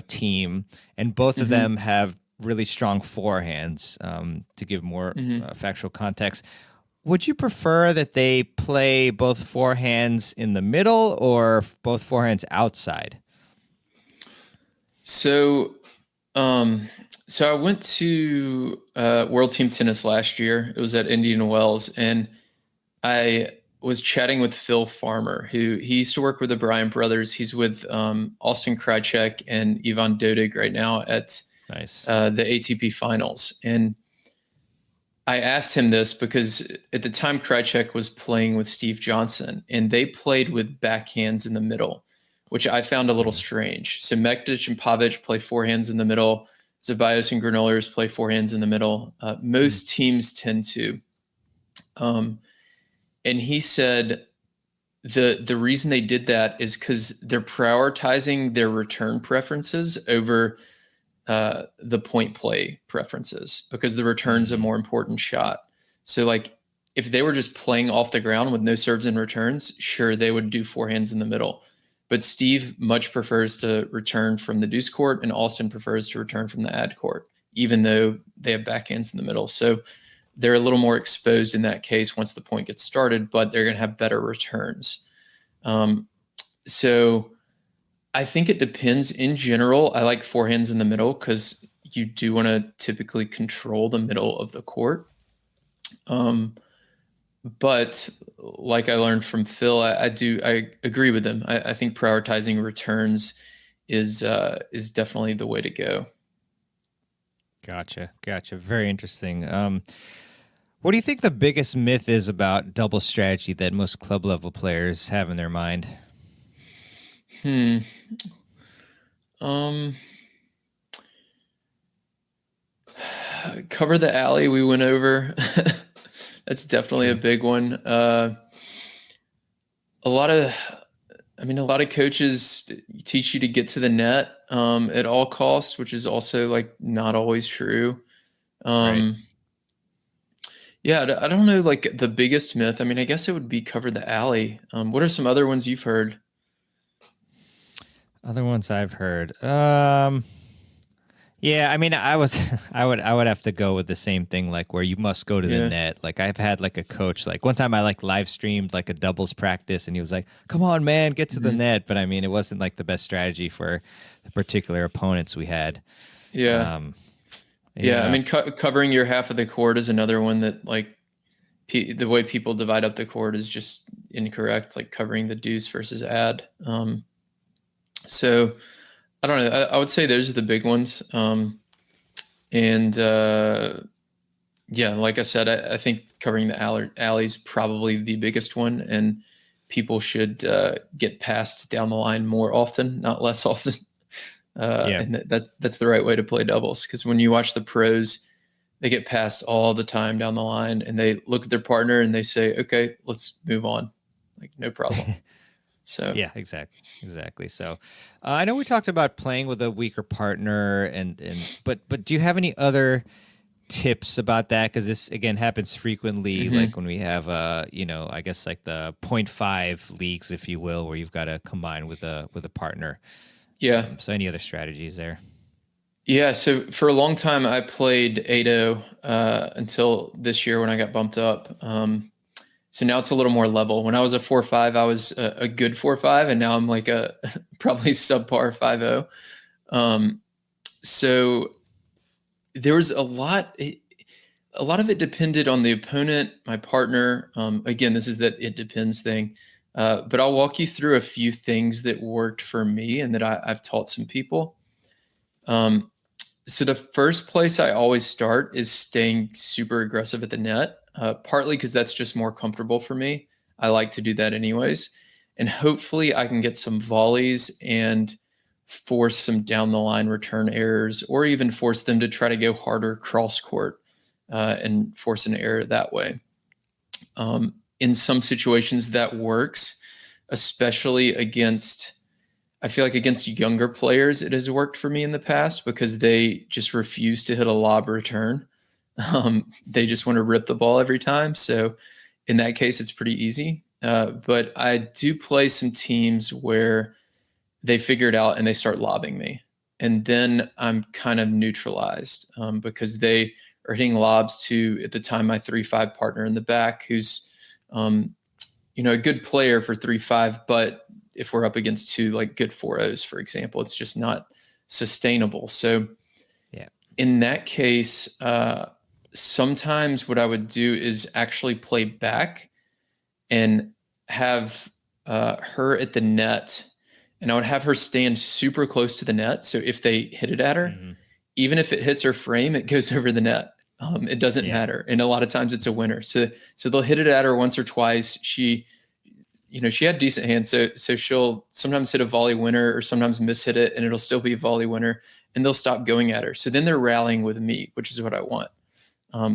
team, and both of them have really strong forehands. To give more factual context, would you prefer that they play both forehands in the middle or both forehands outside? So, so I went to World Team Tennis last year. It was at Indian Wells, and I was chatting with Phil Farmer, who he used to work with the Bryan brothers. He's with Austin Krajicek and Ivan Dodig right now at Nice. the ATP finals. And I asked him this because at the time Krajicek was playing with Steve Johnson, and they played with backhands in the middle, which I found a little strange. So Mektic and Pavic play forehands in the middle. Zeballos and Granollers play forehands in the middle. Most teams tend to. And he said the reason they did that is because they're prioritizing their return preferences over the point play preferences, because the return's a more important shot. So like if they were just playing off the ground with no serves and returns, sure, they would do forehands in the middle. But Steve much prefers to return from the deuce court, and Austin prefers to return from the ad court, even though they have backhands in the middle. So they're a little more exposed in that case once the point gets started, but they're going to have better returns. So I think it depends. In general, I like forehands in the middle because you do want to typically control the middle of the court. But like I learned from Phil, I agree with him. I think prioritizing returns is definitely the way to go. Gotcha. Very interesting. What do you think the biggest myth is about double strategy that most club level players have in their mind? Cover the alley we went over. That's definitely a big one. A lot of coaches teach you to get to the net at all costs, which is also like not always true. Right. Yeah, I don't know, like the biggest myth. I mean, I guess it would be cover the alley. What are some other ones you've heard? Other ones I've heard. Yeah, I mean, I would have to go with the same thing, like where you must go to the net. Like I've had like a coach, like one time I like live streamed like a doubles practice, and he was like, "Come on, man, get to the net." But I mean, it wasn't like the best strategy for the particular opponents we had. Yeah. I mean, covering your half of the court is another one that like the way people divide up the court is just incorrect. Like covering the deuce versus ad. So I don't know. I would say those are the big ones. And like I said, I think covering the alley is probably the biggest one, and people should get passed down the line more often, not less often. And that's the right way to play doubles, because when you watch the pros, they get passed all the time down the line, and they look at their partner and they say, "Okay, let's move on." Like no problem. So yeah, exactly. So I know we talked about playing with a weaker partner, but do you have any other tips about that? Because this again happens frequently, like when we have I guess like the 0.5 leagues, if you will, where you've got to combine with a partner. Yeah. So any other strategies there? Yeah. So for a long time, I played 8-0 until this year when I got bumped up. So now it's a little more level. When I was a 4-5, I was a good 4-5, and now I'm like a probably subpar 5-0. So there was a lot of it depended on the opponent, my partner. Again, this is that it depends thing. But I'll walk you through a few things that worked for me and that I've taught some people. So the first place I always start is staying super aggressive at the net, partly because that's just more comfortable for me. I like to do that anyways. And hopefully I can get some volleys and force some down the line return errors, or even force them to try to go harder cross court and force an error that way. In some situations that works, especially I feel like against younger players, it has worked for me in the past because they just refuse to hit a lob return. They just want to rip the ball every time. So in that case, it's pretty easy. But I do play some teams where they figure it out and they start lobbing me. And then I'm kind of neutralized because they are hitting lobs to, at the time, my 3-5 partner in the back, who's a good player for 3-5, but if we're up against two like good 4-0s, for example, it's just not sustainable. So Yeah. in that case, sometimes what I would do is actually play back and have her at the net, and I would have her stand super close to the net. So if they hit it at her, even if it hits her frame, it goes over the net. It doesn't matter, and a lot of times it's a winner. So they'll hit it at her once or twice. She had decent hands, so she'll sometimes hit a volley winner or sometimes miss-hit it, and it'll still be a volley winner, and they'll stop going at her. So then they're rallying with me, which is what I want.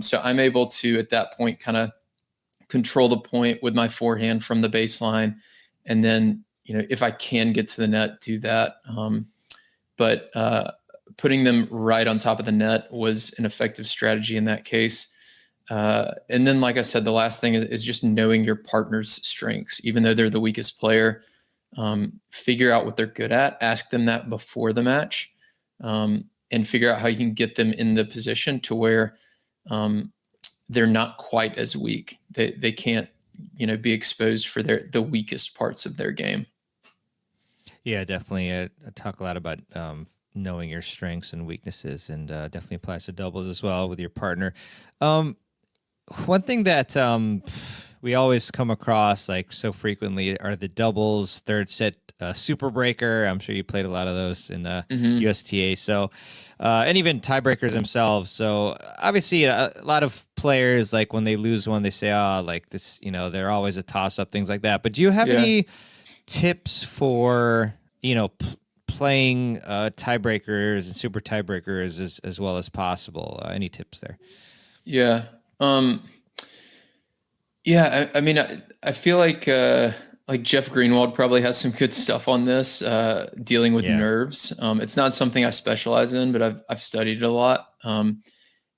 So I'm able to, at that point, kind of control the point with my forehand from the baseline, and then if I can get to the net, do that. But putting them right on top of the net was an effective strategy in that case. And then, like I said, the last thing is just knowing your partner's strengths. Even though they're the weakest player, figure out what they're good at. Ask them that before the match, and figure out how you can get them in the position to where they're not quite as weak. They can't be exposed for the weakest parts of their game. Yeah, definitely. I talk a lot about knowing your strengths and weaknesses, and definitely applies to doubles as well with your partner. One thing that we always come across like so frequently are the doubles third set super breaker. I'm sure you played a lot of those in USTA. So, and even tiebreakers themselves. So obviously a lot of players, like when they lose one, they say, oh, like this, they're always a toss up, things like that. But do you have any tips for, playing tiebreakers and super tiebreakers as well as possible? Any tips there? Yeah. I mean, I feel like Jeff Greenwald probably has some good stuff on this, dealing with nerves. It's not something I specialize in, but I've studied it a lot.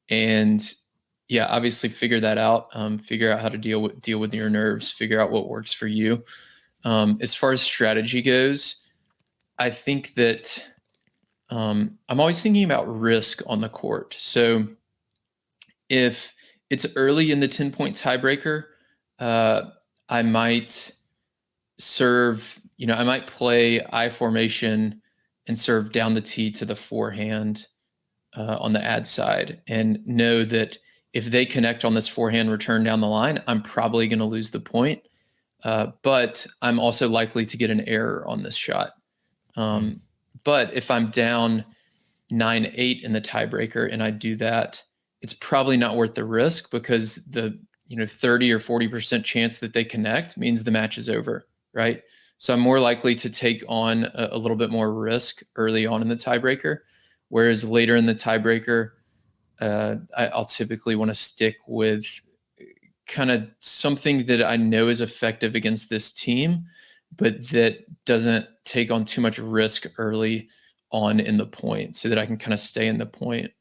And obviously figure that out. Figure out how to deal with your nerves. Figure out what works for you. As far as strategy goes, I think that I'm always thinking about risk on the court. So if it's early in the 10-point tiebreaker, I might serve, I might play I formation and serve down the tee to the forehand on the ad side, and know that if they connect on this forehand return down the line, I'm probably going to lose the point. But I'm also likely to get an error on this shot. But if I'm down 9-8 in the tiebreaker and I do that, it's probably not worth the risk, because the 30 or 40% chance that they connect means the match is over, right? So I'm more likely to take on a little bit more risk early on in the tiebreaker, whereas later in the tiebreaker, I'll typically want to stick with kind of something that I know is effective against this team, but that doesn't take on too much risk early on in the point, so that I can kind of stay in the point.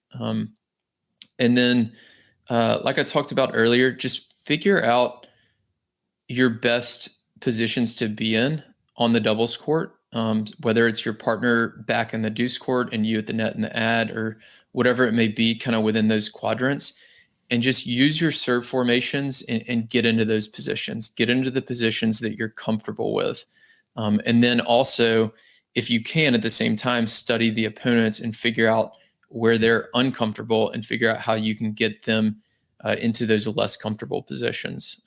And then, like I talked about earlier, just figure out your best positions to be in on the doubles court, whether it's your partner back in the deuce court and you at the net and the ad, or whatever it may be, kind of within those quadrants, and just use your serve formations and get into those positions. Get into the positions that you're comfortable with. And then also, if you can, at the same time, study the opponents and figure out where they're uncomfortable and figure out how you can get them into those less comfortable positions.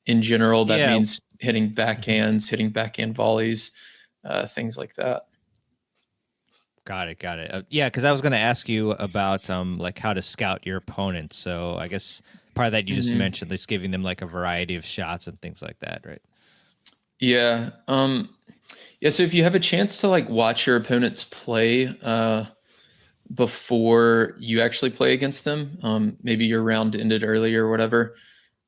In general, that means hitting backhands, hitting backhand volleys, things like that. Got it. Because I was going to ask you about like how to scout your opponents. So I guess part of that you just mentioned, just giving them like a variety of shots and things like that, right? Yeah. So if you have a chance to like watch your opponents play before you actually play against them, maybe your round ended early or whatever,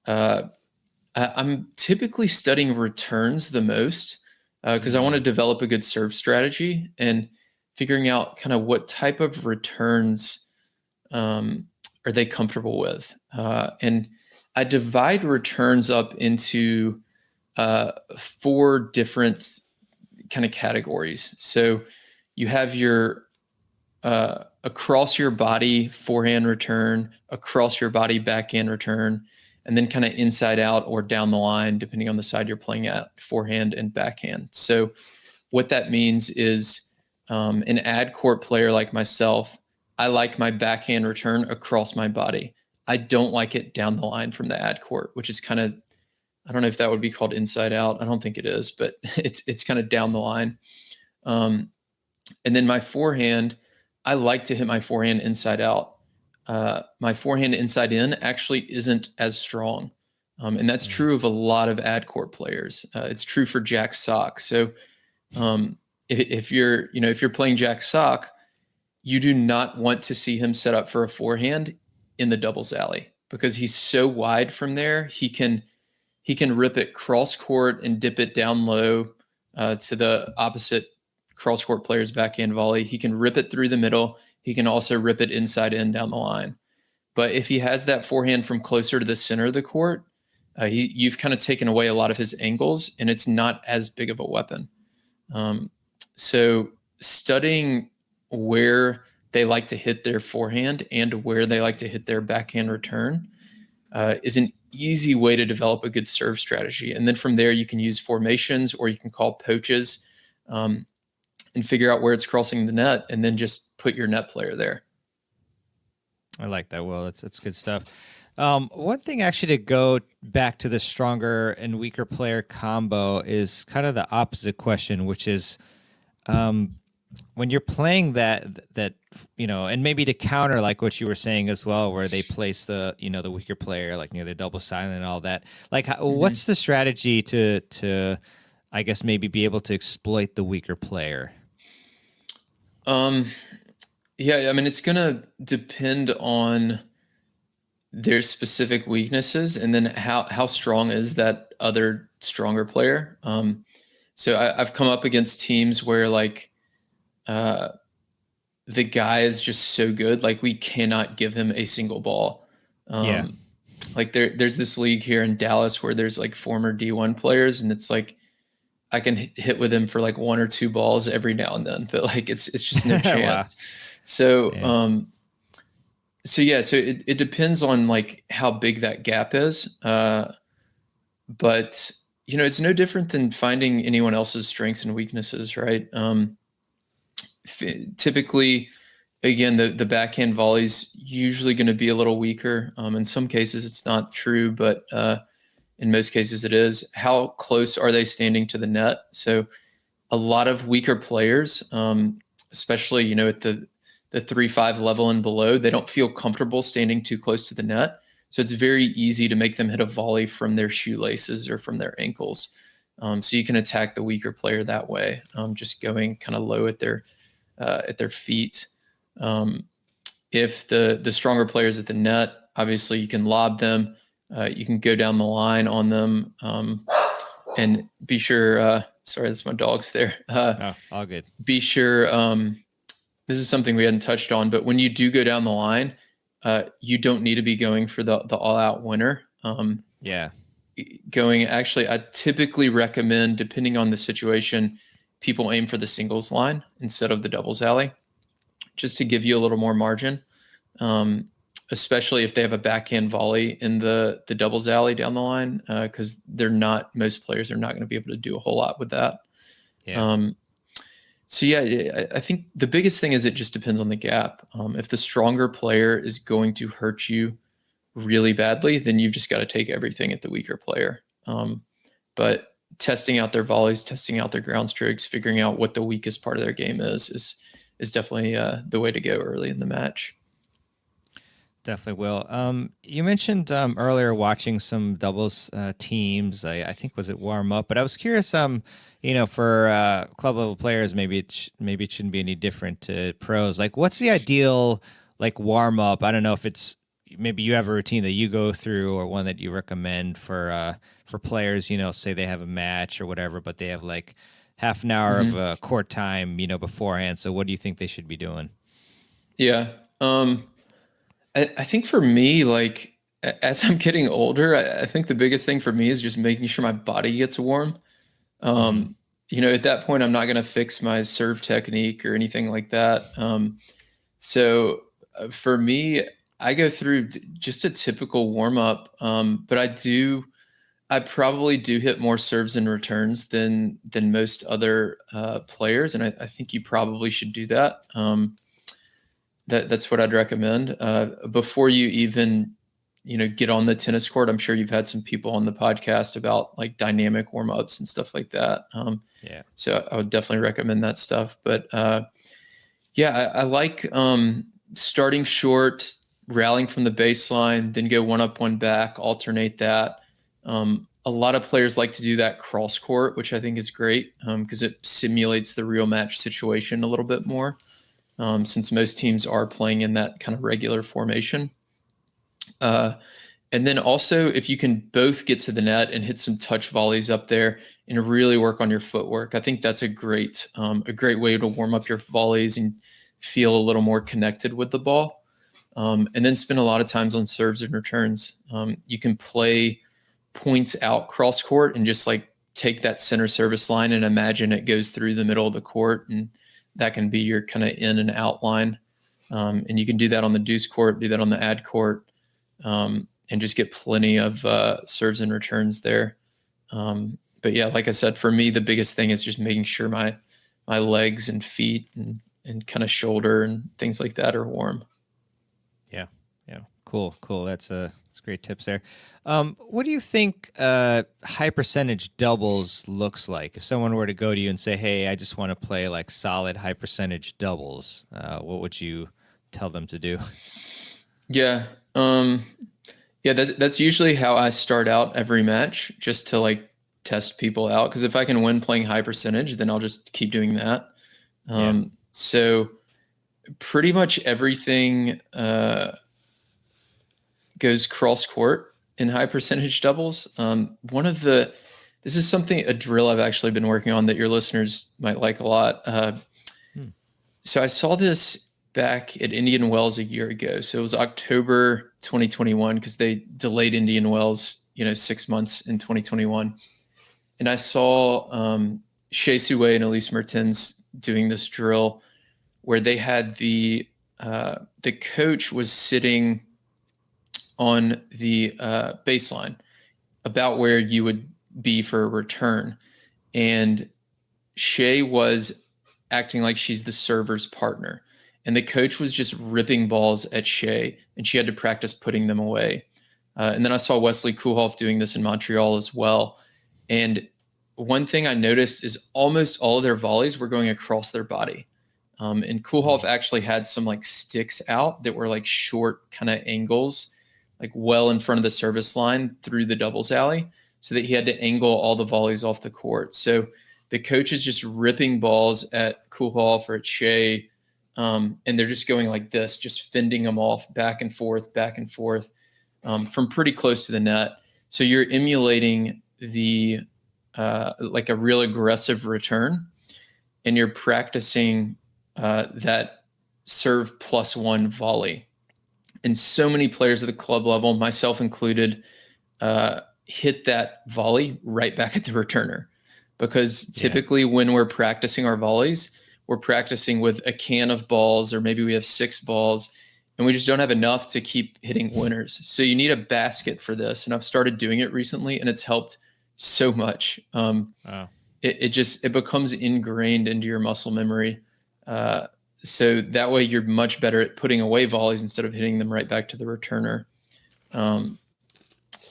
I'm typically studying returns the most, because I want to develop a good serve strategy, and figuring out kind of what type of returns are they comfortable with. And I divide returns up into 4 different kind of categories. So you have your across your body forehand return, across your body backhand return, and then kind of inside out or down the line, depending on the side you're playing at, forehand and backhand. So what that means is An ad court player like myself, I like my backhand return across my body. I don't like it down the line from the ad court, which is kind of, I don't know if that would be called inside out. I don't think it is, but it's kind of down the line. And then my forehand, I like to hit my forehand inside out. My forehand inside in actually isn't as strong. And that's true of a lot of ad court players. It's true for Jack Sock. So if you're playing Jack Sock, you do not want to see him set up for a forehand in the doubles alley because he's so wide from there. He can rip it cross court and dip it down low to the opposite cross court player's backhand volley. He can rip it through the middle. He can also rip it inside in down the line. But if he has that forehand from closer to the center of the court, you've kind of taken away a lot of his angles, and it's not as big of a weapon. So studying where they like to hit their forehand and where they like to hit their backhand return is an easy way to develop a good serve strategy. And then from there, you can use formations or you can call poaches and figure out where it's crossing the net and then just put your net player there. I like that. Well, that's good stuff. One thing actually to go back to the stronger and weaker player combo is kind of the opposite question, which is when you're playing that, and maybe to counter like what you were saying as well, where they place the weaker player like near the double silent and all that. Like, what's the strategy to, I guess, maybe be able to exploit the weaker player? Yeah, I mean, it's going to depend on their specific weaknesses and then how strong is that other stronger player. So I've come up against teams where like the guy is just so good, like we cannot give him a single ball. Like there's this league here in Dallas where there's like former D1 players, and it's like I can hit with him for like 1 or 2 balls every now and then, but like it's just no chance. Wow. So Yeah. so it depends on like how big that gap is. But it's no different than finding anyone else's strengths and weaknesses, right? Typically, again, the backhand volley's usually going to be a little weaker. In some cases, it's not true, but in most cases, it is. How close are they standing to the net? So, a lot of weaker players, especially at the 3-5 level and below, they don't feel comfortable standing too close to the net. So it's very easy to make them hit a volley from their shoelaces or from their ankles. So you can attack the weaker player that way, just going kind of low at their feet. If the stronger players at the net, obviously you can lob them. You can go down the line on them, and be sure. Sorry, that's my dogs there. All good. Be sure. This is something we hadn't touched on, but when you do go down the line, you don't need to be going for the all-out winner. Actually, I typically recommend, depending on the situation, people aim for the singles line instead of the doubles alley, just to give you a little more margin, especially if they have a backhand volley in the doubles alley down the line, because most players are not going to be able to do a whole lot with that. So yeah, I think the biggest thing is it just depends on the gap. If the stronger player is going to hurt you really badly, then you've just got to take everything at the weaker player. But testing out their volleys, testing out their ground strokes, figuring out what the weakest part of their game is definitely the way to go early in the match. Definitely will. You mentioned earlier watching some doubles teams. I think was it warm up, but I was curious. For club level players, maybe it shouldn't be any different to pros. Like, what's the ideal like warm up? I don't know if it's maybe you have a routine that you go through or one that you recommend for players. Say they have a match or whatever, but they have like half an hour of court time, beforehand. So, what do you think they should be doing? Yeah. I think for me, like as I'm getting older, I think the biggest thing for me is just making sure my body gets warm. At that point, I'm not going to fix my serve technique or anything like that. So for me, I go through just a typical warm up, but I do I probably do hit more serves and returns than most other players, and I think you probably should do that. That's what I'd recommend before you even get on the tennis court. I'm sure you've had some people on the podcast about like dynamic warm-ups and stuff like that. Yeah. So I would definitely recommend that stuff. But yeah, I like starting short, rallying from the baseline, then go one up, one back, alternate that. A lot of players like to do that cross court, which I think is great because it simulates the real match situation a little bit more, since most teams are playing in that kind of regular formation. And then also, if you can both get to the net and hit some touch volleys up there and really work on your footwork, I think that's a great way to warm up your volleys and feel a little more connected with the ball. And then spend a lot of times on serves and returns. You can play points out cross court and just like take that center service line and imagine it goes through the middle of the court, and that can be your kind of in and out line. And you can do that on the deuce court, do that on the ad court. And just get plenty of serves and returns there. But yeah, like I said, for me, the biggest thing is just making sure my legs and feet and kind of shoulder and things like that are warm. Yeah. Cool. That's great tips there. What do you think high percentage doubles looks like? If someone were to go to you and say, "Hey, I just want to play like solid high percentage doubles," what would you tell them to do? Yeah. Yeah, that's usually how I start out every match, just to like test people out. Because if I can win playing high percentage, then I'll just keep doing that. So pretty much everything goes cross court in high percentage doubles. This is a drill I've actually been working on that your listeners might like a lot. So I saw this back at Indian Wells a year ago. So it was October 2021 because they delayed Indian Wells, 6 months in 2021. And I saw Shea Sue and Elise Mertens doing this drill where they had the coach was sitting on the baseline about where you would be for a return. And Shea was acting like she's the server's partner. And the coach was just ripping balls at Shea, and she had to practice putting them away. And then I saw Wesley Koolhof doing this in Montreal as well. And one thing I noticed is almost all of their volleys were going across their body. And Koolhof actually had some like sticks out that were like short kind of angles, like well in front of the service line through the doubles alley, so that he had to angle all the volleys off the court. So the coach is just ripping balls at Koolhof or at Shea, and they're just going like this, just fending them off back and forth, from pretty close to the net. So you're emulating the like a real aggressive return, and you're practicing that serve +1 volley. And so many players at the club level, myself included, hit that volley right back at the returner. Because typically when we're practicing our volleys, we're practicing with a can of balls, or maybe we have 6 balls, and we just don't have enough to keep hitting winners. So you need a basket for this. And I've started doing it recently, and it's helped so much. It becomes ingrained into your muscle memory. So that way you're much better at putting away volleys instead of hitting them right back to the returner.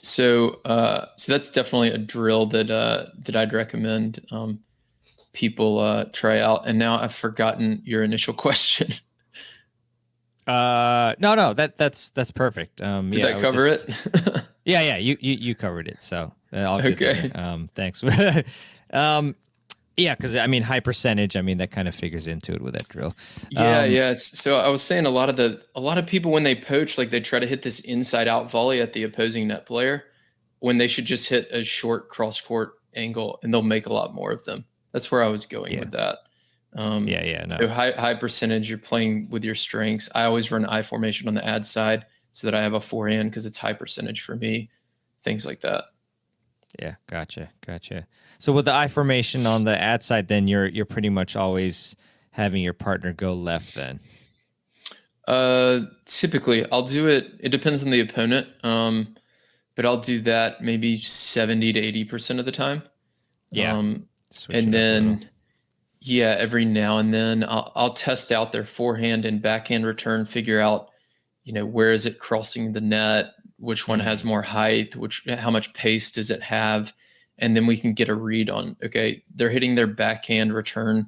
So that's definitely a drill that I'd recommend people try out. And now I've forgotten your initial question. No, that's perfect. Did I cover it? Yeah, you covered it. So all good. Okay. There. Thanks. Yeah, because I mean, high percentage. I mean, that kind of figures into it with that drill. Yeah. So I was saying a lot of people when they poach, like they try to hit this inside out volley at the opposing net player, when they should just hit a short cross court angle, and they'll make a lot more of them. That's where I was going with that. No. So high percentage, you're playing with your strengths. I always run I formation on the ad side so that I have a forehand because it's high percentage for me. Things like that. Yeah, gotcha. So with the I formation on the ad side, then you're pretty much always having your partner go left then. Typically I'll do it. It depends on the opponent. But but I'll do that maybe 70 to 80% of the time. Yeah. Switch And it up a little. then, yeah, every now and then I'll test out their forehand and backhand return, figure out, where is it crossing the net? Which one has more height? How much pace does it have? And then we can get a read on, okay, they're hitting their backhand return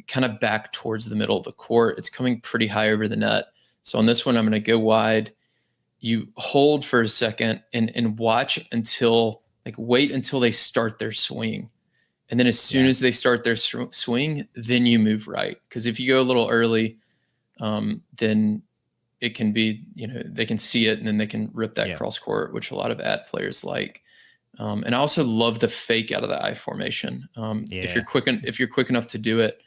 kind of back towards the middle of the court. It's coming pretty high over the net. So on this one, I'm going to go wide. You hold for a second and watch wait until they start their swing. And then as soon as they start their swing, then you move right. Because if you go a little early, then it can be, they can see it and then they can rip that cross court, which a lot of ad players like. And I also love the fake out of the I formation. If you're quick enough to do it,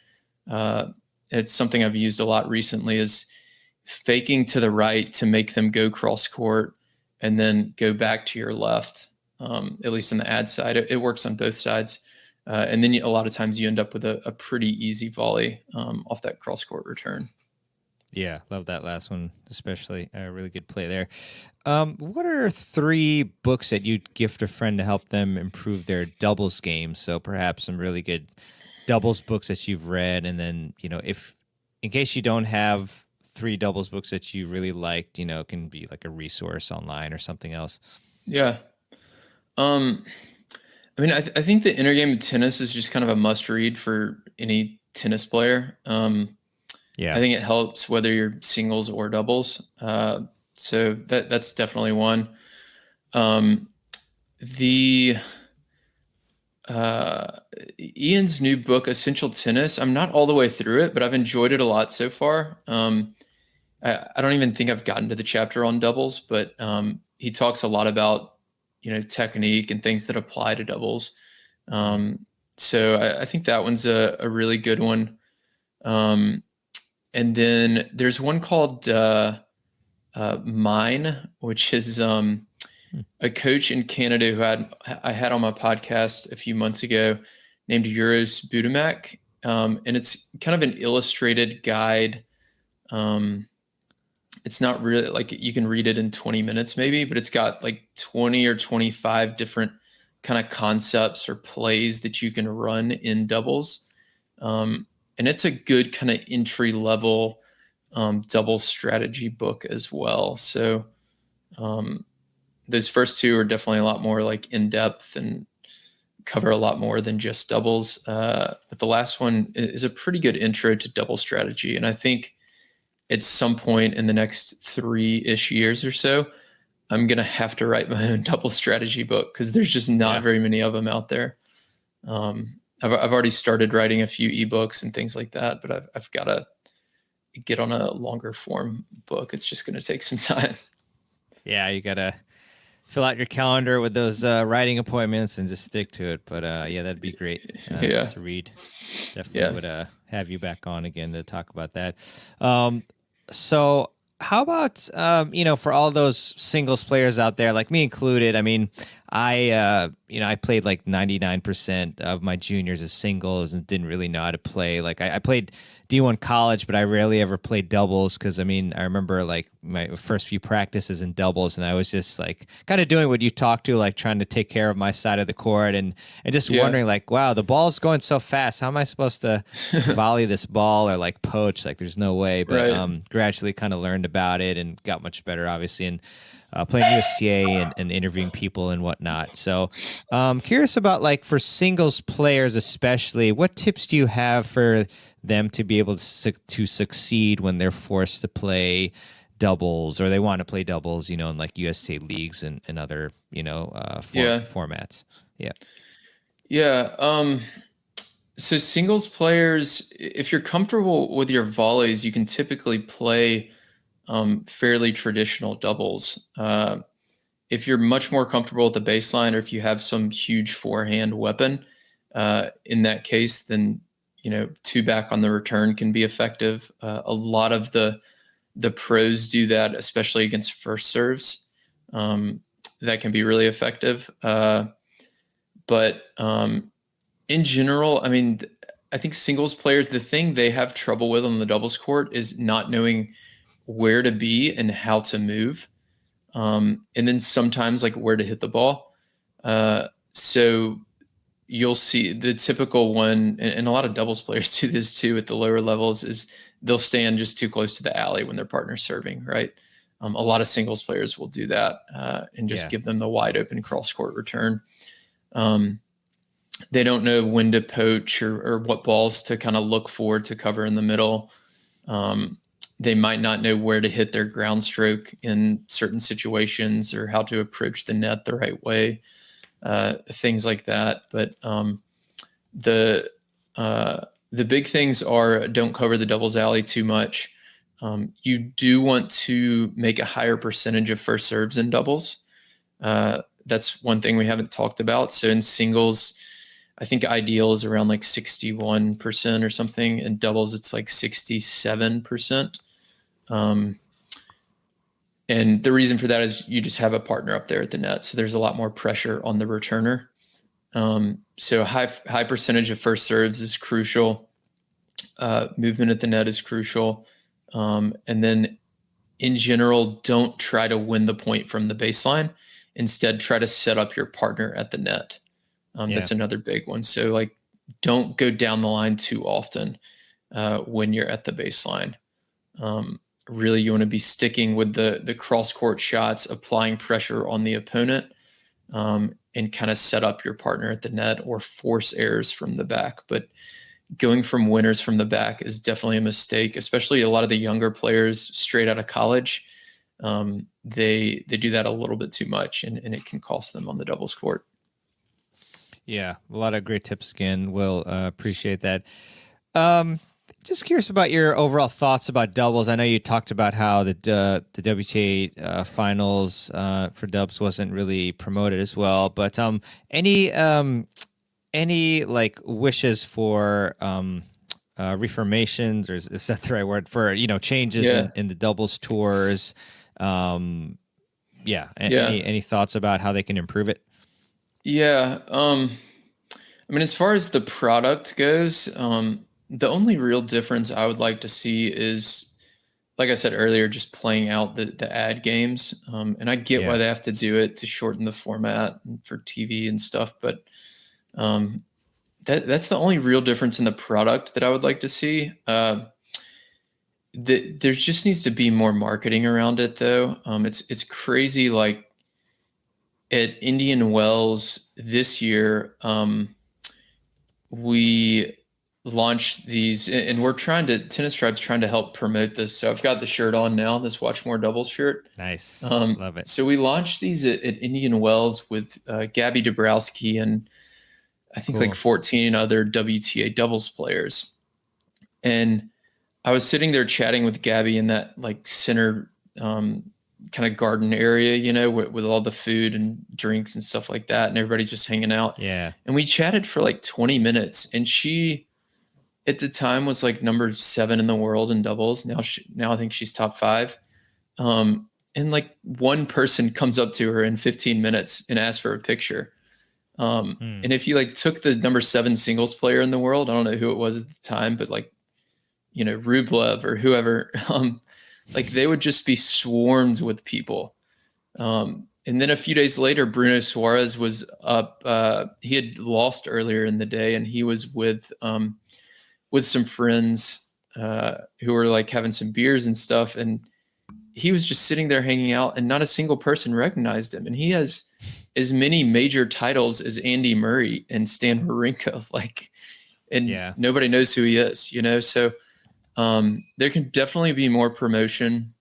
it's something I've used a lot recently, is faking to the right to make them go cross court and then go back to your left. At least on the ad side, it works on both sides. And then a lot of times you end up with a pretty easy volley off that cross court return. Yeah, love that last one, especially. A really good play there. What are 3 books that you'd gift a friend to help them improve their doubles game? So perhaps some really good doubles books that you've read, and then, if in case you don't have 3 doubles books that you really liked, it can be like a resource online or something else. Yeah. I mean, I think the inner game of tennis is just kind of a must read for any tennis player. I think it helps whether you're singles or doubles. So that's definitely one. Ian's new book, Essential Tennis, I'm not all the way through it, but I've enjoyed it a lot so far. I don't even think I've gotten to the chapter on doubles, but he talks a lot about, technique and things that apply to doubles. So I think that one's a really good one. And then there's one called Mine, which is a coach in Canada who I had on my podcast a few months ago, named Euros Budamak. And it's kind of an illustrated guide. It's not really like you can read it in 20 minutes maybe, but it's got like 20 or 25 different kind of concepts or plays that you can run in doubles. And it's a good kind of entry level double strategy book as well. So those first 2 are definitely a lot more like in depth and cover a lot more than just doubles. But the last one is a pretty good intro to double strategy. And I think at some point in the next 3-ish years or so, I'm going to have to write my own double strategy book, because there's just not very many of them out there. I've already started writing a few ebooks and things like that, but I've got to get on a longer form book. It's just going to take some time. Yeah, you got to fill out your calendar with those writing appointments and just stick to it. But that'd be great to read. Definitely would have you back on again to talk about that. So how about, for all those singles players out there, like me included? I mean, I played like 99% of my juniors as singles and didn't really know how to play. Like I played D1 college, but I rarely ever played doubles, because I remember like my first few practices in doubles, and I was just like kind of doing what you talked to, like trying to take care of my side of the court and just wondering like, wow, the ball's going so fast. How am I supposed to volley this ball or like poach? Like there's no way. But gradually kind of learned about it and got much better, obviously, and playing USTA and interviewing people and whatnot. So curious about, like, for singles players especially, what tips do you have for them to be able to succeed when they're forced to play doubles, or they want to play doubles, in like USTA leagues and other, formats? So singles players, if you're comfortable with your volleys, you can typically play fairly traditional doubles. If you're much more comfortable at the baseline, or if you have some huge forehand weapon, in that case, then 2 back on the return can be effective. A lot of the pros do that, especially against first serves. That can be really effective. But in general, I think singles players, the thing they have trouble with on the doubles court is not knowing where to be and how to move. and then sometimes like where to hit the ball. So you'll see the typical one, and a lot of doubles players do this too at the lower levels, is they'll stand just too close to the alley when their partner's serving, right? A lot of singles players will do that and just give them the wide open cross court return. They don't know when to poach or what balls to kind of look for to cover in the middle. They might not know where to hit their ground stroke in certain situations or how to approach the net the right way, things like that. But the big things are don't cover the doubles alley too much. You do want to make a higher percentage of first serves in doubles. That's one thing we haven't talked about. So in singles, I think ideal is around like 61% or something. In doubles, it's like 67%. And the reason for that is you just have a partner up there at the net. So there's a lot more pressure on the returner. So high percentage of first serves is crucial. Movement at the net is crucial. And then in general, don't try to win the point from the baseline. Instead, try to set up your partner at the net. That's another big one. So like, don't go down the line too often when you're at the baseline. Really, you want to be sticking with the cross court shots, applying pressure on the opponent, and kind of set up your partner at the net or force errors from the back. But going from winners from the back is definitely a mistake, especially a lot of the younger players straight out of college. They do that a little bit too much, and it can cost them on the doubles court. Yeah, a lot of great tips again. Will appreciate that. Just curious about your overall thoughts about doubles. I know you talked about how the WTA finals for dubs wasn't really promoted as well, but any like wishes for reformations, or is that the right word, for changes in the doubles tours? Any thoughts about how they can improve it? Yeah. I mean, as far as the product goes, the only real difference I would like to see is, like I said earlier, just playing out the ad games. And I get why they have to do it to shorten the format for TV and stuff, but that's the only real difference in the product that I would like to see. There just needs to be more marketing around it, though. It's crazy. Like at Indian Wells this year, we launched these, and Tennis Tribe's trying to help promote this. So I've got the shirt on now, this Watch More Doubles shirt. Nice. Love it. So we launched these at Indian Wells with Gabby Dabrowski and I think like 14 other WTA doubles players. And I was sitting there chatting with Gabby in that like center kind of garden area, with all the food and drinks and stuff like that. And everybody's just hanging out. Yeah. And we chatted for like 20 minutes. And she, at the time, was like number 7 in the world in doubles. Now I think she's top 5. And like one person comes up to her in 15 minutes and asks for a picture. And if you like took the number 7 singles player in the world, I don't know who it was at the time, but like, Rublev or whoever, like they would just be swarmed with people. And then a few days later, Bruno Suarez was up. He had lost earlier in the day, and he was with some friends who were like having some beers and stuff. And he was just sitting there hanging out, and not a single person recognized him. And he has as many major titles as Andy Murray and Stan Wawrinka, nobody knows who he is, So there can definitely be more promotion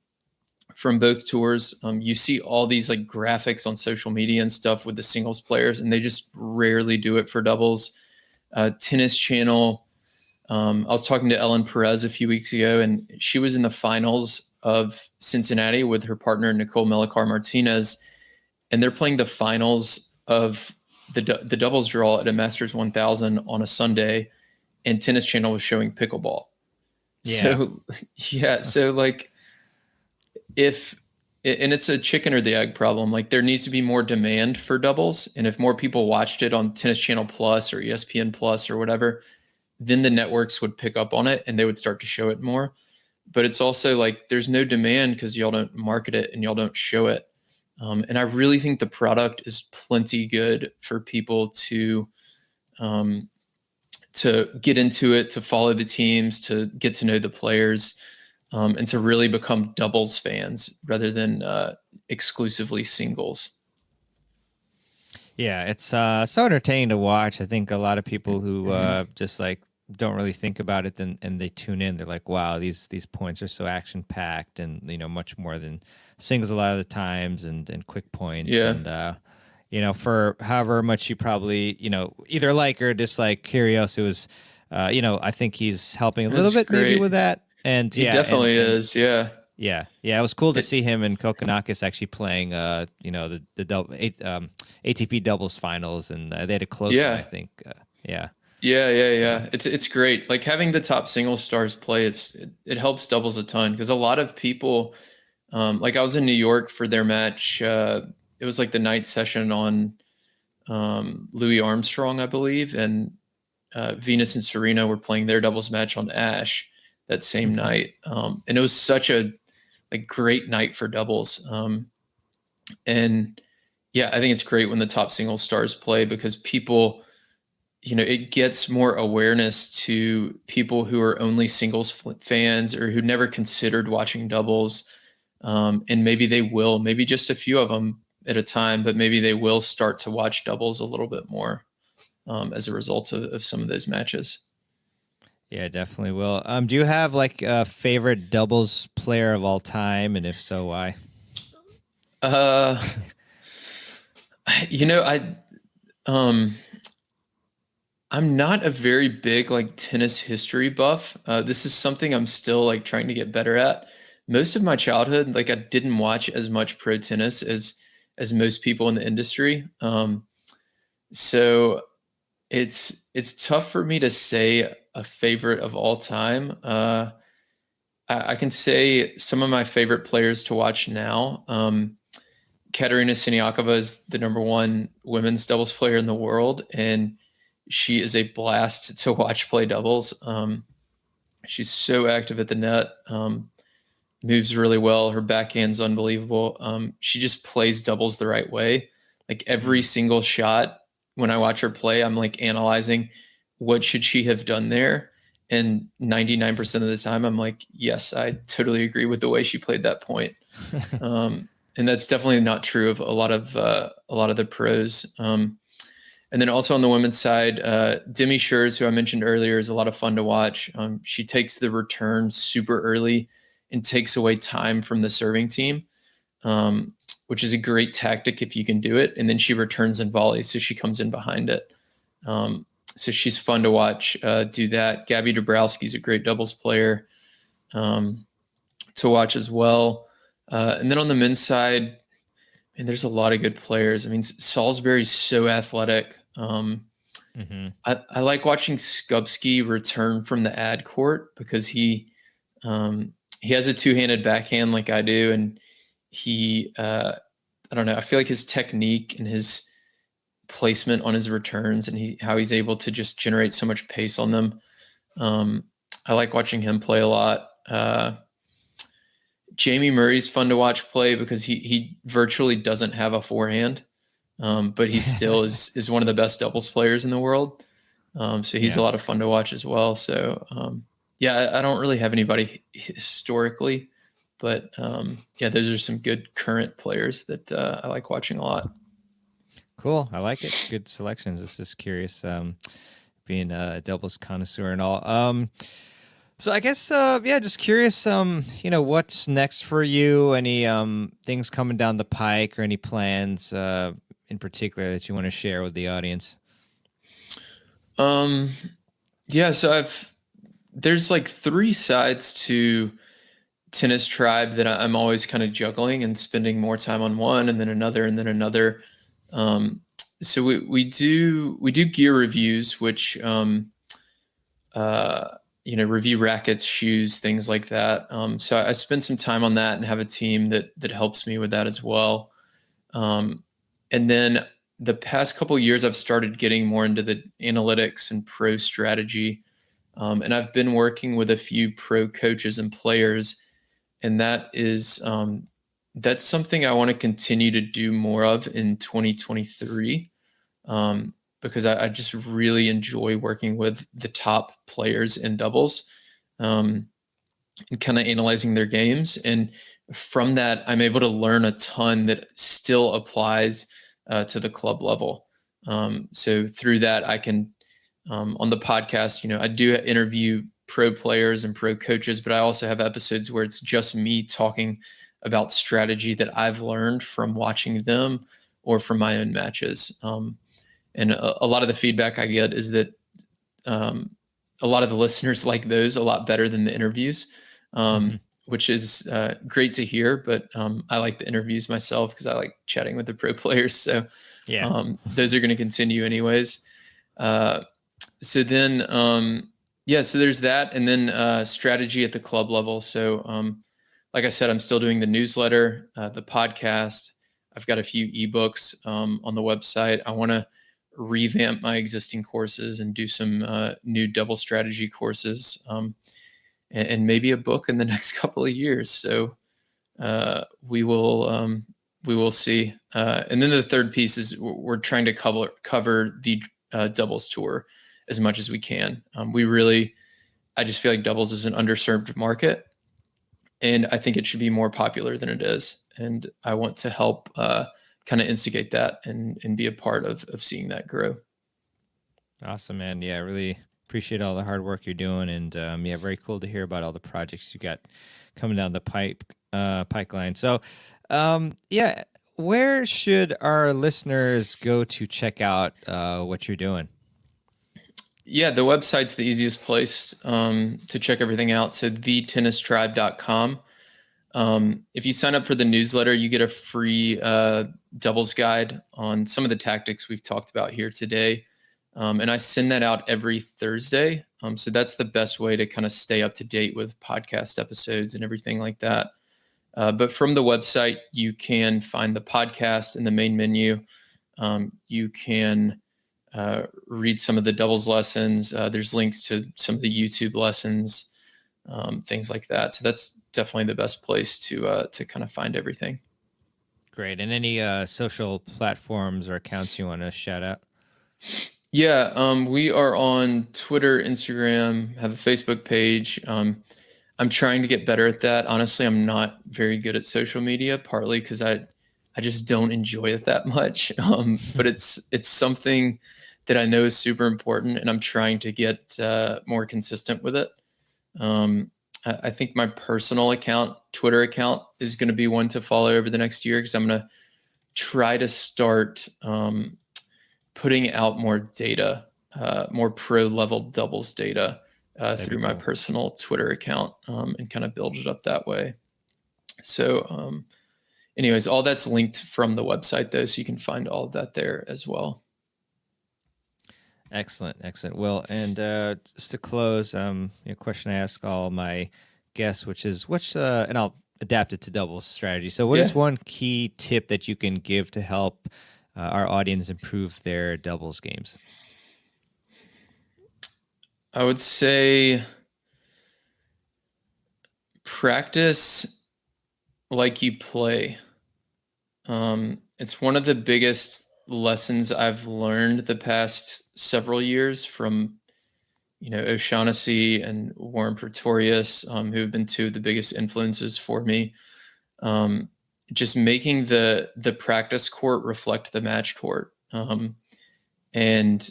from both tours. You see all these like graphics on social media and stuff with the singles players, and they just rarely do it for doubles. Tennis Channel. I was talking to Ellen Perez a few weeks ago, and she was in the finals of Cincinnati with her partner, Nicole Mellicar Martinez. And they're playing the finals of the doubles draw at a Masters 1000 on a Sunday, and Tennis Channel was showing pickleball. Yeah. So like and it's a chicken or the egg problem. Like there needs to be more demand for doubles. And if more people watched it on Tennis Channel Plus or ESPN Plus or whatever, then the networks would pick up on it and they would start to show it more. But it's also like there's no demand because y'all don't market it and y'all don't show it. And I really think the product is plenty good for people um, to get into it, to follow the teams, to get to know the players, and to really become doubles fans rather than exclusively singles. Yeah, it's so entertaining to watch. I think a lot of people who just like don't really think about it, and they tune in. They're like, "Wow, these points are so action packed, and much more than singles a lot of the times, and quick points, Yeah, and for however much you probably either like or dislike Kyrgios, it was I think he's helping a little that's bit maybe great. with that, and He yeah, definitely and is. Yeah. yeah, it was cool to It, see him and Kokonakis actually playing, ATP doubles finals, and they had a close one, I yeah. think. Yeah, so Yeah. It's great. Like having the top single stars play, it helps doubles a ton because a lot of people, like I was in New York for their match. It was like the night session on Louis Armstrong, I believe, and Venus and Serena were playing their doubles match on Ash that same night, and it was such a like great night for doubles. And yeah, I think it's great when the top single stars play because people, it gets more awareness to people who are only singles fans or who never considered watching doubles. And maybe they will, maybe just a few of them at a time, but maybe they will start to watch doubles a little bit more as a result of some of those matches. yeah, definitely will. Do you have like a favorite doubles player of all time, and if so, why? Uh, you know, um, I'm not a very big like tennis history buff. This is something I'm still like trying to get better at. Most of my childhood, like I didn't watch as much pro tennis as most people in the industry. So it's tough for me to say a favorite of all time. I can say some of my favorite players to watch now. Katerina Siniakova is the number one women's doubles player in the world, and she is a blast to watch play doubles. She's so active at the net, moves really well. Her backhand's unbelievable. She just plays doubles the right way. Like every Mm. single shot, when I watch her play, I'm like analyzing what should she have done there. And 99% of the time, I'm like, yes, I totally agree with the way she played that point. And that's definitely not true of a lot of the pros. And then also on the women's side, Demi Schurz, who I mentioned earlier, is a lot of fun to watch. She takes the return super early and takes away time from the serving team, which is a great tactic if you can do it. And then she returns in volleys, so she comes in behind it. So she's fun to watch do that. Gabby Dabrowski is a great doubles player to watch as well. And then on the men's side, and there's a lot of good players. I mean, Salisbury's so athletic. Mm-hmm. I like watching Skupski return from the ad court because he has a two-handed backhand like I do, and I don't know, I feel like his technique and his placement on his returns and how he's able to just generate so much pace on them. I like watching him play a lot. Jamie Murray's fun to watch play because he virtually doesn't have a forehand, but he still is one of the best doubles players in the world. So he's Yeah. a lot of fun to watch as well. So yeah, I don't really have anybody historically, but yeah, those are some good current players that I like watching a lot. Cool. I like it. Good selections. It's just curious, being a doubles connoisseur and all. So I guess, yeah, just curious, what's next for you? Any things coming down the pike or any plans in particular that you want to share with the audience? Um, yeah, so there's like three sides to Tennis Tribe that I'm always kind of juggling and spending more time on one and then another and then another. Um, so we do gear reviews, which review rackets, shoes, things like that. So I spend some time on that and have a team that helps me with that as well. Um, and then the past couple of years, I've started getting more into the analytics and pro strategy. And I've been working with a few pro coaches and players, and that is That's something I want to continue to do more of in 2023, because I just really enjoy working with the top players in doubles, and kind of analyzing their games. And from that, I'm able to learn a ton that still applies to the club level. So through that, I can, on the podcast, I do interview pro players and pro coaches, but I also have episodes where it's just me talking about strategy that I've learned from watching them or from my own matches. And a lot of the feedback I get is that a lot of the listeners like those a lot better than the interviews, which is great to hear. But I like the interviews myself because I like chatting with the pro players. So those are going to continue anyways. So then, so there's that. And then strategy at the club level. So like I said, I'm still doing the newsletter, the podcast. I've got a few ebooks on the website. I want to revamp my existing courses and do some new double strategy courses, and maybe a book in the next couple of years. So we will see. And then the third piece is we're trying to cover the doubles tour as much as we can. I just feel like doubles is an underserved market, and I think it should be more popular than it is. And I want to help kind of instigate that and be a part of seeing that grow. Awesome, man. Yeah, I really appreciate all the hard work you're doing. And very cool to hear about all the projects you got coming down the pipeline. So where should our listeners go to check out what you're doing? Yeah, the website's the easiest place to check everything out. So thetennistribe.com. If you sign up for the newsletter, you get a free doubles guide on some of the tactics we've talked about here today. And I send that out every Thursday. So that's the best way to kind of stay up to date with podcast episodes and everything like that. But from the website, you can find the podcast in the main menu. You can read some of the doubles lessons. There's links to some of the YouTube lessons, things like that. So that's definitely the best place to kind of find everything. Great. And any social platforms or accounts you want to shout out? Yeah, we are on Twitter, Instagram, have a Facebook page. I'm trying to get better at that. Honestly, I'm not very good at social media, partly because I just don't enjoy it that much. But it's something that I know is super important, and I'm trying to get more consistent with it. I think my personal Twitter account, is going to be one to follow over the next year, because I'm going to try to start putting out more data, more pro level doubles data through my personal Twitter account, and kind of build it up that way. So anyways, all that's linked from the website though, so you can find all of that there as well. Excellent. Well, and just to close, a question I ask all my guests, which is and I'll adapt it to doubles strategy. So what is one key tip that you can give to help our audience improve their doubles games? I would say practice like you play. It's one of the biggest lessons I've learned the past several years from, O'Shaughnessy and Warren Pretorius, who have been two of the biggest influences for me. Just making the practice court reflect the match court. And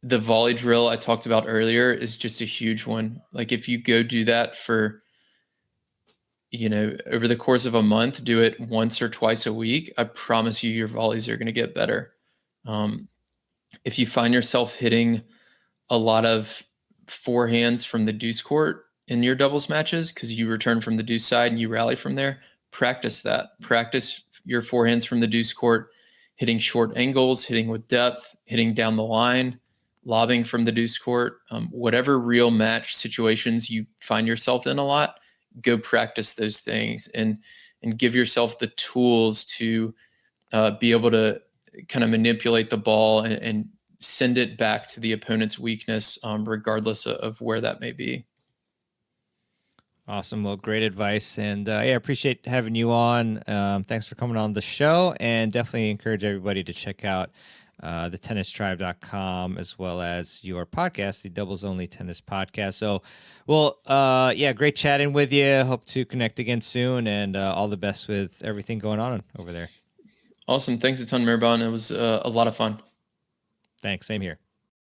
the volley drill I talked about earlier is just a huge one. Like if you go do that for, over the course of a month, do it once or twice a week, I promise you your volleys are going to get better. If you find yourself hitting a lot of forehands from the deuce court in your doubles matches, because you return from the deuce side and you rally from there, practice that. Practice your forehands from the deuce court, hitting short angles, hitting with depth, hitting down the line, lobbing from the deuce court. Whatever real match situations you find yourself in a lot, go practice those things and give yourself the tools to be able to kind of manipulate the ball and send it back to the opponent's weakness, regardless of where that may be. Awesome. Well, great advice. And yeah, I appreciate having you on. Thanks for coming on the show, and definitely encourage everybody to check out the tennistribe.com as well as your podcast, the Doubles Only Tennis Podcast. So, well, yeah, great chatting with you. Hope to connect again soon, and all the best with everything going on over there. Awesome. Thanks a ton, Mirban. It was a lot of fun. Thanks. Same here.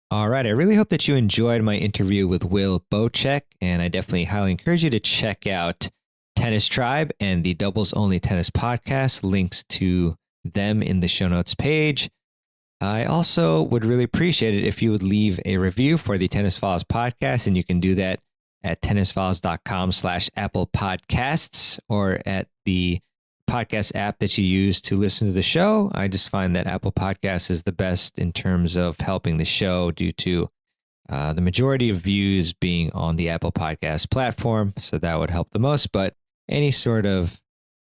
All right. I really hope that you enjoyed my interview with Will Boucek, and I definitely highly encourage you to check out Tennis Tribe and the Doubles Only Tennis Podcast. Links to them in the show notes page. I also would really appreciate it if you would leave a review for the Tennis Files podcast, and you can do that at tennisfiles.com/Apple Podcasts or at the podcast app that you use to listen to the show. I just find that Apple Podcasts is the best in terms of helping the show due to the majority of views being on the Apple Podcast platform. So that would help the most, but any sort of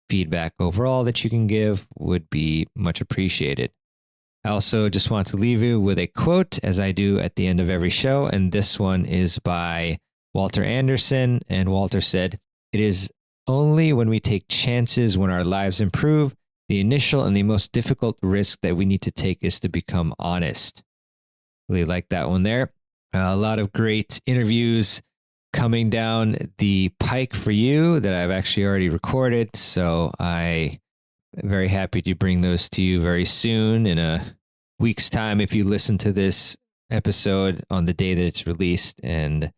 feedback overall that you can give would be much appreciated. I also just want to leave you with a quote, as I do at the end of every show, and this one is by Walter Anderson, and Walter said, "It is only when we take chances when our lives improve. The initial and the most difficult risk that we need to take is to become honest." Really like that one there. A lot of great interviews coming down the pike for you that I've actually already recorded. So I'm very happy to bring those to you very soon in a week's time if you listen to this episode on the day that it's released. And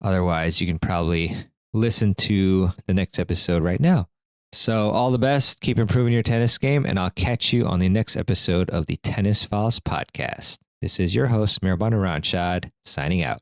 otherwise, you can probably listen to the next episode right now. So all the best, keep improving your tennis game, and I'll catch you on the next episode of the Tennis Files podcast. This is your host, Mirban Ranchad, signing out.